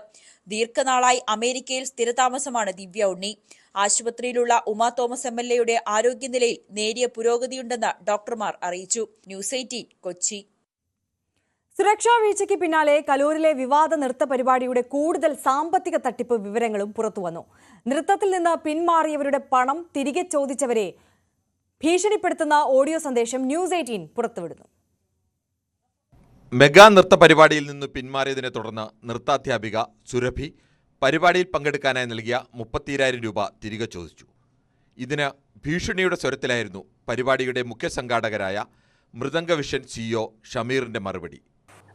Speaker 5: ദീർഘനാളായി അമേരിക്കയിൽ സ്ഥിരതാമസമാണ് ദിവ്യ ഉണ്ണി. ആശുപത്രിയിലുള്ള ഉമാ തോമസ് MLA ആരോഗ്യനിലയിൽ നേരിയ പുരോഗതിയുണ്ടെന്ന് ഡോക്ടർമാർ അറിയിച്ചു. ന്യൂസ് 18 കൊച്ചി.
Speaker 1: സുരക്ഷാ വീഴ്ചയ്ക്ക് പിന്നാലെ കലൂരിലെ വിവാദ നൃത്ത പരിപാടിയുടെ കൂടുതൽ സാമ്പത്തിക തട്ടിപ്പ് വിവരങ്ങളും പുറത്തുവന്നു. നൃത്തത്തിൽ നിന്ന് പിന്മാറിയവരുടെ പണം തിരികെ ചോദിച്ചവരെ ഭീഷണിപ്പെടുത്തുന്ന ഓഡിയോ സന്ദേശം ന്യൂസ് 18 പുറത്തുവിടുന്നു.
Speaker 7: മെഗാ നൃത്ത പരിപാടിയിൽ നിന്ന് പിന്മാറിയതിനെ തുടർന്ന് നൃത്താധ്യാപിക സുരഭി പരിപാടിയിൽ പങ്കെടുക്കാനായി നൽകിയ 32,000 രൂപ തിരികെ ചോദിച്ചു. ഇതിന് ഭീഷണിയുടെ സ്വരത്തിലായിരുന്നു പരിപാടിയുടെ മുഖ്യ സംഘാടകരായ മൃദംഗവിഷൻ CEO ഷമീറിന്റെ മറുപടി.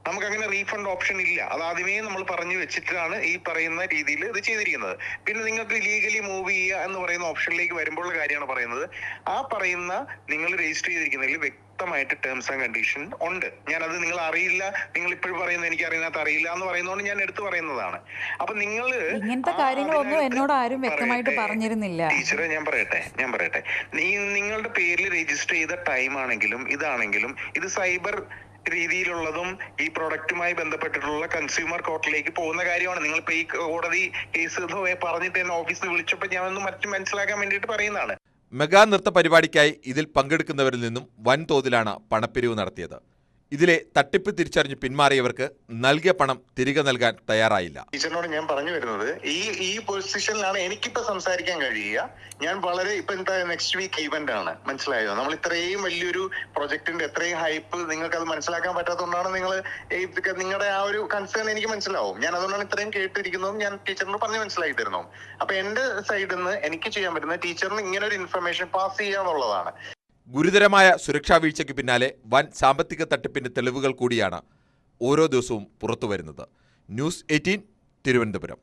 Speaker 22: നമുക്കങ്ങനെ റീഫണ്ട് ഓപ്ഷൻ ഇല്ല. അത് ആദ്യമേ നമ്മൾ പറഞ്ഞു വെച്ചിട്ടാണ് ഈ പറയുന്ന രീതിയിൽ ഇത് ചെയ്തിരിക്കുന്നത്. പിന്നെ നിങ്ങൾക്ക് ലീഗലി മൂവ് ചെയ്യുക എന്ന് പറയുന്ന ഓപ്ഷനിലേക്ക് വരുമ്പോൾ കാര്യമാണ് പറയുന്നത്. ആ പറയുന്ന നിങ്ങൾ രജിസ്റ്റർ ചെയ്തിരിക്കുന്നതിൽ വ്യക്തമായിട്ട് ടേംസ് ആൻഡ് കണ്ടീഷൻ ഉണ്ട്. ഞാനത് നിങ്ങൾ അറിയില്ല, നിങ്ങൾ ഇപ്പോഴും പറയുന്നത് എനിക്ക് അറിയാത്ത അറിയില്ല എന്ന് പറയുന്നതുകൊണ്ട് ഞാൻ എടുത്തു പറയുന്നതാണ്. അപ്പൊ നിങ്ങൾ
Speaker 23: ഇങ്ങനത്തെ കാര്യങ്ങളൊന്നും എന്നോട് ആരും വ്യക്തമായിട്ട് പറഞ്ഞിരുന്നില്ല.
Speaker 22: ടീച്ചറെ ഞാൻ പറയട്ടെ നിങ്ങളുടെ പേരിൽ രജിസ്റ്റർ ചെയ്ത ടൈം ആണെങ്കിലും ഇതാണെങ്കിലും ഇത് സൈബർ രീതിയിലുള്ളതും ഈ പ്രൊഡക്റ്റുമായി ബന്ധപ്പെട്ടിട്ടുള്ള കൺസ്യൂമർ കോർട്ടിലേക്ക് പോകുന്ന കാര്യമാണ്. നിങ്ങളിപ്പോ ഈ കോടതി കേസ് പറഞ്ഞിട്ട് എന്നെ ഓഫീസിൽ വിളിച്ചപ്പോൾ ഞാൻ ഒന്ന് മനസ്സിലാക്കാൻ വേണ്ടിയിട്ട് പറയുന്നതാണ്.
Speaker 7: മെഗാ നൃത്ത പരിപാടിക്കായി ഇതിൽ പങ്കെടുക്കുന്നവരിൽ നിന്നും വൻതോതിലാണ് പണപ്പിരിവ് നടത്തിയത്. ഇതിലെ തട്ടിപ്പ് തിരിച്ചറിഞ്ഞ് പിന്മാറിയവർക്ക് നൽകിയ പണം തിരികെ നൽകാൻ തയ്യാറായില്ല.
Speaker 22: ടീച്ചറിനോട് ഞാൻ പറഞ്ഞു വരുന്നത് ഈ പൊസിഷനിലാണ് എനിക്കിപ്പോ സംസാരിക്കാൻ കഴിയുക. ഞാൻ വളരെ ഇപ്പൊ നെക്സ്റ്റ് വീക്ക് ഈവന്റ് ആണ്, മനസ്സിലായോ? നമ്മൾ ഇത്രയും വലിയൊരു പ്രൊജക്ടിന്റെ എത്രയും ഹൈപ്പ് നിങ്ങൾക്ക് അത് മനസ്സിലാക്കാൻ പറ്റാത്തതുകൊണ്ടാണ് നിങ്ങളുടെ ആ ഒരു കൺസേൺ എനിക്ക് മനസ്സിലാവും. ഞാൻ അതുകൊണ്ടാണ് ഇത്രയും കേട്ടിരിക്കുന്നതും ഞാൻ ടീച്ചറിനോട് പറഞ്ഞ് മനസ്സിലാക്കി തരുന്നു. അപ്പൊ എന്റെ സൈഡിൽ നിന്ന് എനിക്ക് ചെയ്യാൻ പറ്റുന്നത് ടീച്ചറിന് ഇങ്ങനെ ഒരു ഇൻഫർമേഷൻ പാസ് ചെയ്യാന്നുള്ളതാണ്.
Speaker 7: ഗുരുതരമായ സുരക്ഷാ വീഴ്ചയ്ക്ക് പിന്നാലെ വൻ സാമ്പത്തിക തട്ടിപ്പിന്റെ തെളിവുകൾ കൂടിയാണ് ഓരോ ദിവസവും പുറത്തുവരുന്നത്. ന്യൂസ് 18 തിരുവനന്തപുരം.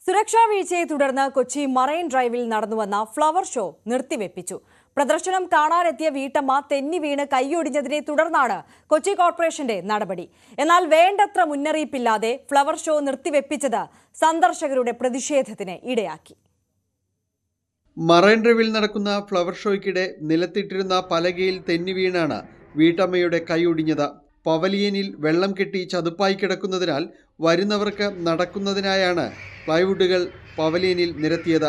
Speaker 1: സുരക്ഷാ വീഴ്ചയെ തുടർന്ന് കൊച്ചി മറൈൻ ഡ്രൈവിൽ നടന്നുവന്ന ഫ്ലവർ ഷോ നിർത്തിവെപ്പിച്ചു. പ്രദർശനം കാണാനെത്തിയ വീട്ടമ്മ തെന്നി വീണ് കൈയൊടിഞ്ഞതിനെ തുടർന്നാണ് കൊച്ചി കോർപ്പറേഷന്റെ നടപടി. എന്നാൽ വേണ്ടത്ര മുന്നറിയിപ്പില്ലാതെ ഫ്ലവർ ഷോ നിർത്തിവെപ്പിച്ചത് സന്ദർശകരുടെ പ്രതിഷേധത്തിന് ഇടയാക്കി.
Speaker 24: മറൈൻ ഡ്രൈവിൽ നടക്കുന്ന ഫ്ലവർ ഷോയ്ക്കിടെ നിലത്തിട്ടിരുന്ന പലകയിൽ തെന്നി വീണാണ് വീട്ടമ്മയുടെ കൈയൊടിഞ്ഞത്. പവലിയനിൽ വെള്ളം കെട്ടി ചതുപ്പായി കിടക്കുന്നതിനാൽ വരുന്നവർക്ക് നടക്കുന്നതിനായാണ് പ്ലൈവുഡുകൾ പവലിയനിൽ നിരത്തിയത്.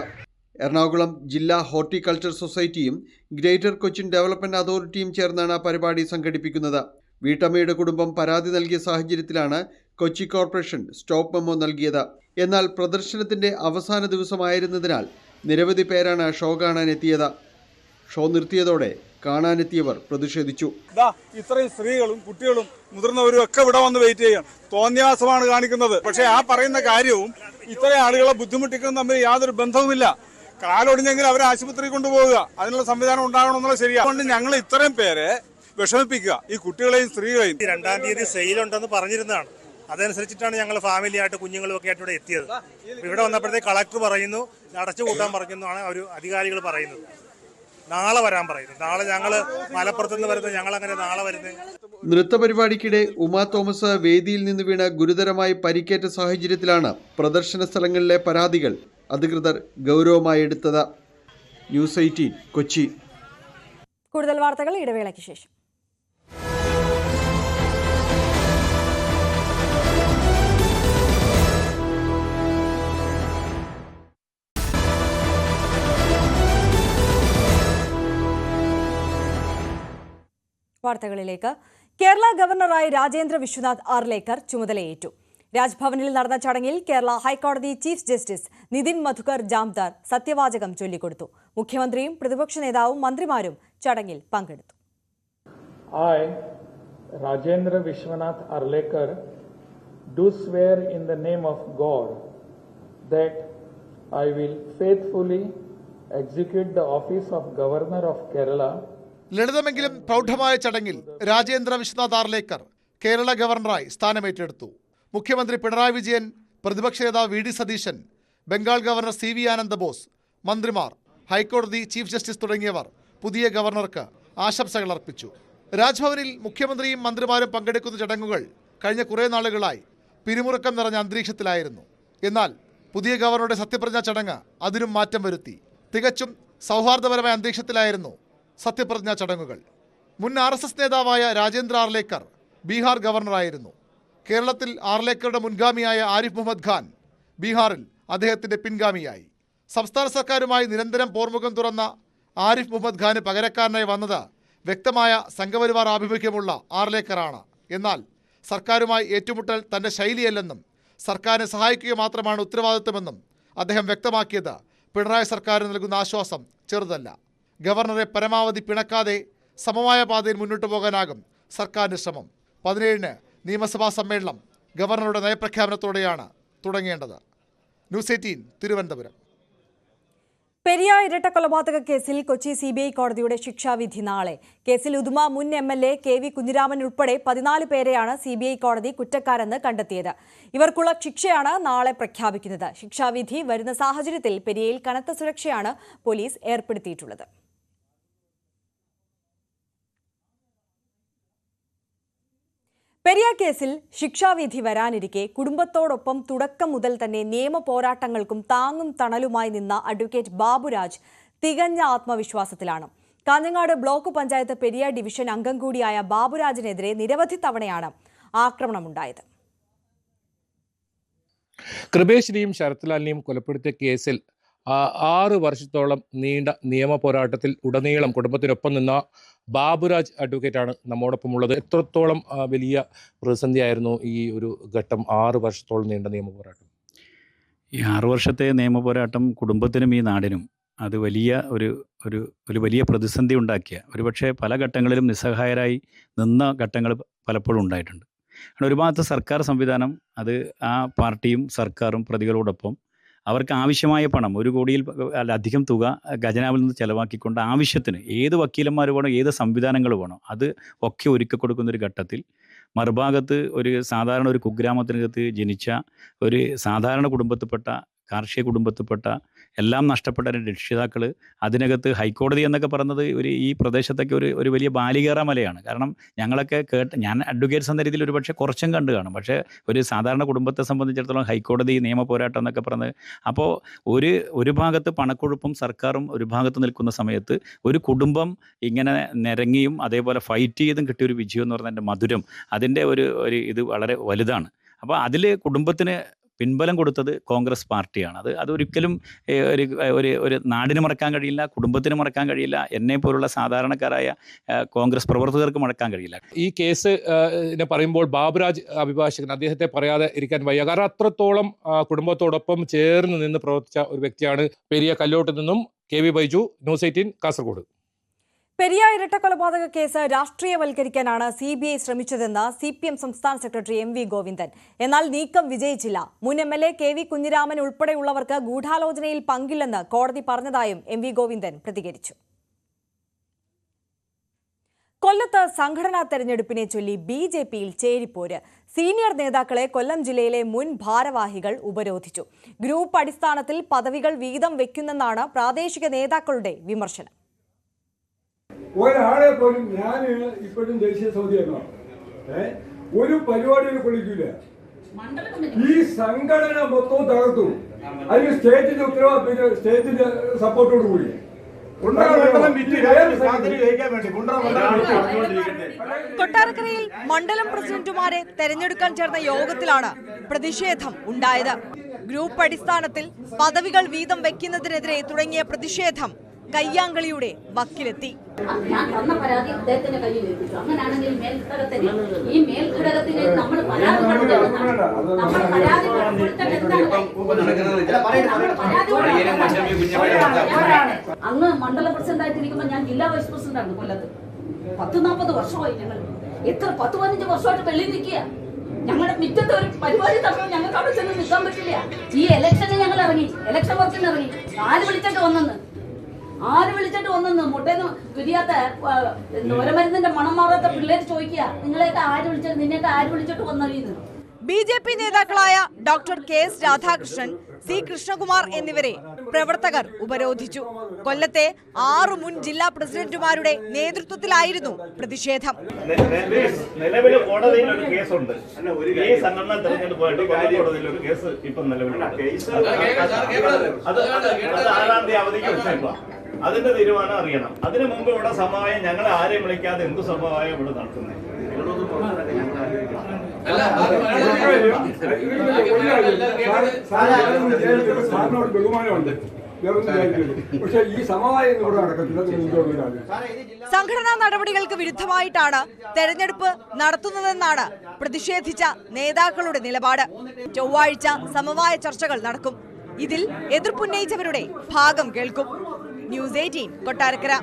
Speaker 24: എറണാകുളം ജില്ലാ ഹോർട്ടിക്കൾച്ചർ സൊസൈറ്റിയും ഗ്രേറ്റർ കൊച്ചിൻ ഡെവലപ്മെന്റ് അതോറിറ്റിയും ചേർന്നാണ് പരിപാടി സംഘടിപ്പിക്കുന്നത്. വീട്ടമ്മയുടെ കുടുംബം പരാതി നൽകിയ സാഹചര്യത്തിലാണ് കൊച്ചി കോർപ്പറേഷൻ സ്റ്റോപ്പ് മെമ്മോ നൽകിയത്. എന്നാൽ പ്രദർശനത്തിന്റെ അവസാന ദിവസമായിരുന്നതിനാൽ നിരവധി പേരാണ് ഷോ കാണാനെത്തിയത്. ഷോ നിർത്തിയതോടെ കാണാനെത്തിയവർ പ്രതിഷേധിച്ചു.
Speaker 25: ഇത്രയും സ്ത്രീകളും കുട്ടികളും മുതിർന്നവരും ഒക്കെ ഇവിടെ വന്ന് വെയിറ്റ് ചെയ്യാം. തോന്നിയാസമാണ് കാണിക്കുന്നത്. പക്ഷേ ആ പറയുന്ന കാര്യവും ഇത്രയും ആളുകളെ ബുദ്ധിമുട്ടിക്കുന്നതും തമ്മിൽ യാതൊരു ബന്ധവുമില്ല. കാലൊടിഞ്ഞെങ്കിൽ അവരെ ആശുപത്രി കൊണ്ടുപോകുക, അതിനുള്ള സംവിധാനം ഉണ്ടാകണമെന്നുള്ള ശരിയാണ്. അതുകൊണ്ട് ഞങ്ങൾ ഇത്രയും പേരെ വിഷമിപ്പിക്കുക, ഈ കുട്ടികളെയും സ്ത്രീകളെയും.
Speaker 26: 2-ാം തീയതി സെയിലുണ്ടെന്ന് പറഞ്ഞിരുന്നതാണ്. അതനുസരിച്ചിട്ടാണ് ഞങ്ങൾ ഫാമിലിയായിട്ട് കുഞ്ഞുങ്ങളും ഒക്കെ ആയിട്ട് ഇവിടെ എത്തിയത്. ഇവിടെ വന്നപ്പോഴത്തേക്ക് കളക്ടർ പറയുന്നു അടച്ചു കൂട്ടാൻ പറഞ്ഞെന്നാണ് ഒരു അധികാരികൾ പറയുന്നത്. നാളെ വരാൻ പറയുന്നു. നാളെ ഞങ്ങൾ മലപ്പുറത്ത് നിന്ന് വരുന്നത്, ഞങ്ങൾ അങ്ങനെ നാളെ വരുന്നത്.
Speaker 24: നൃത്ത പരിപാടിക്കിടെ ഉമാ തോമസ് വേദിയിൽ നിന്ന് വീണ് ഗുരുതരമായി പരിക്കേറ്റ സാഹചര്യത്തിലാണ് പ്രദർശന സ്ഥലങ്ങളിലെ പരാതികൾ അധികൃതർ ഗൗരവമായി എടുത്തത്. ന്യൂസ് 18 കൊച്ചി.
Speaker 1: കൂടുതൽ വാർത്തകൾ ഇടവേളയ്ക്ക് ശേഷം. വാർത്തകളിലേക്ക്. കേരള ഗവർണറായി രാജേന്ദ്ര വിശ്വനാഥ് ആർലേക്കർ ചുമതലയേറ്റു. രാജ്ഭവനിൽ നടന്ന ചടങ്ങിൽ കേരള ഹൈക്കോടതി ചീഫ് ജസ്റ്റിസ് നിതിൻ മധുകർ ജാംദാർ സത്യവാചകം ചൊല്ലിക്കൊടുത്തു. മുഖ്യമന്ത്രിയും പ്രതിപക്ഷ നേതാവും മന്ത്രിമാരും ചടങ്ങിൽ പങ്കെടുത്തു.
Speaker 2: I, Rajendra Vishwanath Arlekar, do swear in the name of God that I will faithfully execute the office of Governor of Kerala.
Speaker 3: ലളിതമെങ്കിലും പ്രൗഢമായ ചടങ്ങിൽ രാജേന്ദ്ര വിശ്വനാഥ് ആർലേക്കർ കേരള ഗവർണറായി സ്ഥാനമേറ്റെടുത്തു. മുഖ്യമന്ത്രി പിണറായി വിജയൻ, പ്രതിപക്ഷ നേതാവ് V D Satheesan, Bengal governor CV Ananda Bose, മന്ത്രിമാർ, ഹൈക്കോടതി ചീഫ് ജസ്റ്റിസ് തുടങ്ങിയവർ പുതിയ ഗവർണർക്ക് ആശംസകൾ അർപ്പിച്ചു. രാജ്ഭവനിൽ മുഖ്യമന്ത്രിയും മന്ത്രിമാരും പങ്കെടുക്കുന്ന ചടങ്ങുകൾ കഴിഞ്ഞ കുറേ നാളുകളായി പിരിമുറുക്കം നിറഞ്ഞ അന്തരീക്ഷത്തിലായിരുന്നു. എന്നാൽ പുതിയ ഗവർണറുടെ സത്യപ്രതിജ്ഞാ ചടങ്ങ് അതിനും മാറ്റം വരുത്തി. തികച്ചും സൗഹാർദ്ദപരമായ അന്തരീക്ഷത്തിലായിരുന്നു സത്യപ്രതിജ്ഞാ ചടങ്ങുകൾ. മുൻ RSS നേതാവായ രാജേന്ദ്ര ആർലേക്കർ ബീഹാർ ഗവർണറായിരുന്നു. കേരളത്തിൽ ആർലേക്കറുടെ മുൻഗാമിയായ ആരിഫ് മുഹമ്മദ് ഖാൻ ബീഹാറിൽ അദ്ദേഹത്തിൻ്റെ പിൻഗാമിയായി. സംസ്ഥാന സർക്കാരുമായി നിരന്തരം പോർമുഖം തുറന്ന ആരിഫ് മുഹമ്മദ് ഖാന് പകരക്കാരനായി വന്നത് വ്യക്തമായ സംഘപരിവാർ ആഭിമുഖ്യമുള്ള ആർലേക്കറാണ്. എന്നാൽ സർക്കാരുമായി ഏറ്റുമുട്ടൽ തൻ്റെ ശൈലിയല്ലെന്നും സർക്കാരിനെ സഹായിക്കുക മാത്രമാണ് ഉത്തരവാദിത്വമെന്നും അദ്ദേഹം വ്യക്തമാക്കിയത് പിണറായി സർക്കാരിന് നൽകുന്ന ആശ്വാസം ചെറുതല്ല. ഗവർണറെ പരമാവധി പിണക്കാതെ സമമായ പാതയിൽ മുന്നോട്ട് പോകാനാകും സർക്കാരിൻ്റെ ശ്രമം. 17-ന് നിയമസഭാ സമ്മേളനം ഗവർണറുടെ നയപ്രഖ്യാപനത്തോടെയാണ് തുടങ്ങേണ്ടത്. ന്യൂസ് 18 തിരുവനന്തപുരം.
Speaker 1: പെരിയ ഇരട്ടക്കൊലപാതക കേസിൽ കൊച്ചി CBI കോടതിയുടെ ശിക്ഷാവിധി നാളെ. കേസിൽ ഉദുമ മുൻ MLA KV കുഞ്ഞിരാമൻ ഉൾപ്പെടെ 14 പേരെയാണ് CBI കോടതി കുറ്റക്കാരെന്ന് കണ്ടെത്തിയത്. ഇവർക്കുള്ള ശിക്ഷയാണ് നാളെ പ്രഖ്യാപിക്കുന്നത്. ശിക്ഷാവിധി വരുന്ന സാഹചര്യത്തിൽ പെരിയയിൽ കനത്ത സുരക്ഷയാണ് പോലീസ് ഏർപ്പെടുത്തിയിട്ടുള്ളത്. പെരിയ കേസിൽ ശിക്ഷാവിധി വരാനിരിക്കെ കുടുംബത്തോടൊപ്പം തുടക്കം മുതൽ തന്നെ നിയമ പോരാട്ടങ്ങൾക്കും താങ്ങും തണലുമായി നിന്ന അഡ്വക്കേറ്റ് ബാബുരാജ് തികഞ്ഞ ആത്മവിശ്വാസത്തിലാണ്. കാഞ്ഞങ്ങാട് ബ്ലോക്ക് പഞ്ചായത്ത് പെരിയ ഡിവിഷൻ അംഗം കൂടിയായ ബാബുരാജിനെതിരെ നിരവധി തവണയാണ് ആക്രമണമുണ്ടായത്.
Speaker 4: കൃപേഷിനെയും ശരത്ലാലിനെയും കൊലപ്പെടുത്തിയ കേസിൽ 6 വർഷത്തോളം നീണ്ട നിയമ പോരാട്ടത്തിൽ ഉടനീളം കുടുംബത്തിനൊപ്പം നിന്ന ബാബുരാജ് അഡ്വക്കേറ്റാണ് നമ്മോടൊപ്പമുള്ളത്. എത്രത്തോളം വലിയ പ്രതിസന്ധിയായിരുന്നു ഈ ഒരു ഘട്ടം, 6 വർഷത്തോളം നീണ്ട നിയമ പോരാട്ടം?
Speaker 9: ഈ 6 വർഷത്തെ നിയമ പോരാട്ടം കുടുംബത്തിനും ഈ നാടിനും അത് ഒരു വലിയ പ്രതിസന്ധി ഉണ്ടാക്കിയ, ഒരുപക്ഷെ പല ഘട്ടങ്ങളിലും നിസ്സഹായരായി നിന്ന ഘട്ടങ്ങൾ പലപ്പോഴും ഉണ്ടായിട്ടുണ്ട്. ഒരു ഭാഗത്ത് സർക്കാർ സംവിധാനം, അത് ആ പാർട്ടിയും സർക്കാരും പ്രതികളോടൊപ്പം അവർക്ക് ആവശ്യമായ പണം 1 കോടിയിൽ അധികം തുക ഖജനാവിൽ നിന്ന് ചെലവാക്കിക്കൊണ്ട് ആവശ്യത്തിന് ഏത് വക്കീലന്മാർ വേണോ, ഏത് സംവിധാനങ്ങൾ വേണോ, അത് ഒക്കെ ഒരുക്കി കൊടുക്കുന്നൊരു ഘട്ടത്തിൽ മറുഭാഗത്ത് സാധാരണ ഒരു കുഗ്രാമത്തിനകത്ത് ജനിച്ച ഒരു സാധാരണ കുടുംബത്തിൽപ്പെട്ട, കാർഷിക കുടുംബത്തിൽപ്പെട്ട, എല്ലാം നഷ്ടപ്പെട്ട രക്ഷിതാക്കൾ അതിനകത്ത് ഹൈക്കോടതി എന്നൊക്കെ പറയുന്നത് ഈ പ്രദേശത്തൊക്കെ ഒരു വലിയ ബാലികേറ മലയാണ്. കാരണം ഞങ്ങളൊക്കെ ഞാൻ അഡ്വക്കേറ്റ്സ് എന്ന രീതിയിൽ ഒരുപക്ഷെ കുറച്ചും കണ്ടു കാണും. പക്ഷേ ഒരു സാധാരണ കുടുംബത്തെ സംബന്ധിച്ചിടത്തോളം ഹൈക്കോടതി നിയമ പോരാട്ടം എന്നൊക്കെ പറഞ്ഞത്, അപ്പോൾ ഒരു ഭാഗത്ത് പണക്കൊഴുപ്പും സർക്കാരും ഒരു ഭാഗത്ത് നിൽക്കുന്ന സമയത്ത് ഒരു കുടുംബം ഇങ്ങനെ നിരങ്ങിയും അതേപോലെ ഫൈറ്റ് ചെയ്തും കിട്ടിയൊരു വിജയം എന്ന് പറഞ്ഞതിൻ്റെ മധുരം, അതിൻ്റെ ഒരു ഇത് വളരെ വലുതാണ്. അപ്പോൾ അതിൽ കുടുംബത്തിന് പിൻബലം കൊടുത്തത് കോൺഗ്രസ് പാർട്ടിയാണ്. അതൊരിക്കലും ഒരു നാടിന് മറക്കാൻ കഴിയില്ല, കുടുംബത്തിന് മറക്കാൻ കഴിയില്ല, എന്നെ പോലുള്ള സാധാരണക്കാരായ കോൺഗ്രസ് പ്രവർത്തകർക്ക് മറക്കാൻ കഴിയില്ല.
Speaker 4: ഈ കേസ് പറയുമ്പോൾ ബാബുരാജ് അഭിഭാഷകൻ അദ്ദേഹത്തെ പറയാതെ ഇരിക്കാൻ വയ്യ. കാരണം അത്രത്തോളം കുടുംബത്തോടൊപ്പം ചേർന്ന് നിന്ന് പ്രവർത്തിച്ച ഒരു വ്യക്തിയാണ്. പെരിയ കല്ലോട്ട് നിന്നും KV ബൈജു, ന്യൂസ് 18 കാസർഗോഡ്.
Speaker 1: പെരിയ ഇരട്ടക്കൊലപാതക കേസ് രാഷ്ട്രീയവൽക്കരിക്കാനാണ് CBI ശ്രമിച്ചതെന്ന് CPM സംസ്ഥാന സെക്രട്ടറി MV ഗോവിന്ദൻ. എന്നാൽ നീക്കം വിജയിച്ചില്ല. മുൻ MLA KV കുഞ്ഞിരാമൻ ഉൾപ്പെടെയുള്ളവർക്ക് ഗൂഢാലോചനയിൽ പങ്കില്ലെന്ന് കോടതി പറഞ്ഞതായും MV ഗോവിന്ദൻ പ്രതികരിച്ചു. കൊല്ലത്ത് സംഘടനാ തെരഞ്ഞെടുപ്പിനെ ചൊല്ലി BJPയിൽ ചേരിപ്പോര്. സീനിയർ നേതാക്കളെ കൊല്ലം ജില്ലയിലെ മുൻ ഭാരവാഹികൾ ഉപരോധിച്ചു. ഗ്രൂപ്പ് അടിസ്ഥാനത്തിൽ പദവികൾ വീതം വെക്കുന്നെന്നാണ് പ്രാദേശിക നേതാക്കളുടെ വിമർശനം.
Speaker 10: ഒരാളെ പോലും ഞാൻ ഇപ്പോഴും ദേശീയ സമിതിയാണ്, ഒരു പരിപാടിയിൽ കൊള്ളിക്കില്ല. ഈ സംഘടന മൊത്തവും തകർത്തു. അതിന് സ്റ്റേറ്റിന്റെ ഉത്തരവാദിത്വം, സ്റ്റേറ്റിന്റെ സപ്പോർട്ടോട് കൂടി
Speaker 1: കൊട്ടാരക്കരയിൽ മണ്ഡലം പ്രസിഡന്റുമാരെ തെരഞ്ഞെടുക്കാൻ ചേർന്ന യോഗത്തിലാണ് പ്രതിഷേധം ഉണ്ടായത്. ഗ്രൂപ്പ് അടിസ്ഥാനത്തിൽ പദവികൾ വീതം വെക്കുന്നതിനെതിരെ തുടങ്ങിയ പ്രതിഷേധം കയ്യാങ്കളിയുടെ വക്കിലെത്തി.
Speaker 11: ഞാൻ തന്ന പരാതി അദ്ദേഹത്തിന്റെ കയ്യിൽ ഏൽപ്പിച്ചു. അങ്ങനെയാണെങ്കിൽ മേൽഘടകത്തിന് ഈ മേൽഘടകത്തിന് നമ്മൾ
Speaker 6: അന്ന് മണ്ഡല പ്രസിഡന്റ് ആയിട്ടിരിക്കുമ്പോൾ ഞാൻ ജില്ലാ വൈസ് പ്രസിഡന്റ് ആണ് കൊല്ലത്ത്. 40-40 വർഷമായി ഞങ്ങൾ. എത്ര 10-15 വർഷമായിട്ട് വെളിയിൽ നിൽക്കുക. ഞങ്ങളുടെ മിറ്റത്തെ ഒരു പരിപാടി തമ്മിൽ ഞങ്ങൾക്ക് അവിടെ ചെന്ന് നിൽക്കാൻ പറ്റില്ല. ഈ ഇലക്ഷന് ഞങ്ങൾ ഇറങ്ങി, ഇലക്ഷൻ വർക്കിന് ഇറങ്ങി. ആര് വിളിച്ചിട്ട് വന്നെന്ന് മുട്ടേന്ന് വിരിയാത്ത ഒരമരുന്നിന്റെ മണം മാറാത്ത പിള്ളേര് ചോദിക്കുക, നിങ്ങളെയൊക്കെ ആര് വിളിച്ചിട്ട്, നിന്നെയൊക്കെ ആര് വിളിച്ചിട്ട് വന്നറിയുന്നു.
Speaker 1: BJP നേതാക്കളായ doctor KS Radhakrishnan, C Krishnakumar എന്നിവരെ പ്രവർത്തകർ ഉപരോധിച്ചു. കൊല്ലത്തെ 6 മുൻ ജില്ലാ പ്രസിഡന്റുമാരുടെ നേതൃത്വത്തിലായിരുന്നു പ്രതിഷേധം.
Speaker 8: നിലവിലെ കോടതിയിൽ ഒരു കേസുണ്ട്. ഈ സംഘടന തെരഞ്ഞെടുപ്പായിട്ട് കോടതിയിൽ ഒരു കേസ് ഇപ്പം നിലവിലുണ്ട്. അത് 6-ാം തീയതി അവധിക്ക് വെച്ചേക്കുക. അതിന്റെ തീരുമാനം അറിയണം. അതിനു മുമ്പ് ഇവിടെ സമവായം ഞങ്ങളെ ആരെയും വിളിക്കാതെ എന്ത് സമവായം ഇവിടെ നടത്തുന്നത്?
Speaker 1: സംഘടനാ നടപടികൾക്ക് വിരുദ്ധമായിട്ടാണ് തെരഞ്ഞെടുപ്പ് നടത്തുന്നതെന്നാണ് പ്രതിഷേധിച്ച നേതാക്കളുടെ നിലപാട്. ചൊവ്വാഴ്ച സമവായ ചർച്ചകൾ നടക്കും. ഇതിൽ എതിർപ്പുന്നയിച്ചവരുടെ ഭാഗം കേൾക്കും. ന്യൂസ് 18 കൊട്ടാരക്കര.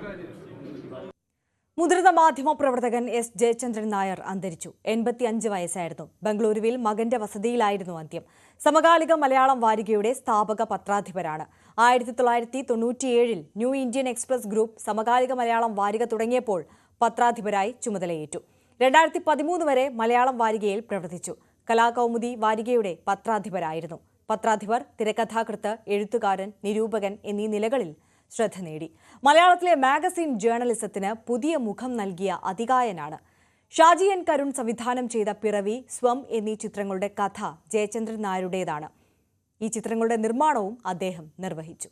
Speaker 1: മുതിർന്ന മാധ്യമ പ്രവർത്തകൻ S ജയചന്ദ്രൻ നായർ അന്തരിച്ചു. 85 വയസ്സായിരുന്നു. ബംഗളൂരുവിൽ മകന്റെ വസതിയിലായിരുന്നു അന്ത്യം. സമകാലിക മലയാളം വാരികയുടെ സ്ഥാപക പത്രാധിപരാണ്. 1997 ന്യൂ ഇന്ത്യൻ എക്സ്പ്രസ് ഗ്രൂപ്പ് സമകാലിക മലയാളം വാരിക തുടങ്ങിയപ്പോൾ പത്രാധിപരായി ചുമതലയേറ്റു. 2013 വരെ മലയാളം വാരികയിൽ പ്രവർത്തിച്ചു. കലാകൗമുദി വാരികയുടെ പത്രാധിപരായിരുന്നു. പത്രാധിപർ, തിരക്കഥാകൃത്ത്, എഴുത്തുകാരൻ, നിരൂപകൻ എന്നീ നിലകളിൽ ശ്രദ്ധ നേടി. മലയാളത്തിലെ മാഗസിൻ ജേർണലിസത്തിന് പുതിയ മുഖം നൽകിയ അതികായനാണ്. ഷാജി N കരുൺ സംവിധാനം ചെയ്ത പിറവി, സ്വം എന്നീ ചിത്രങ്ങളുടെ കഥ ജയചന്ദ്രൻ നായരുടേതാണ്. ഈ ചിത്രങ്ങളുടെ നിർമ്മാണവും അദ്ദേഹം നിർവഹിച്ചു.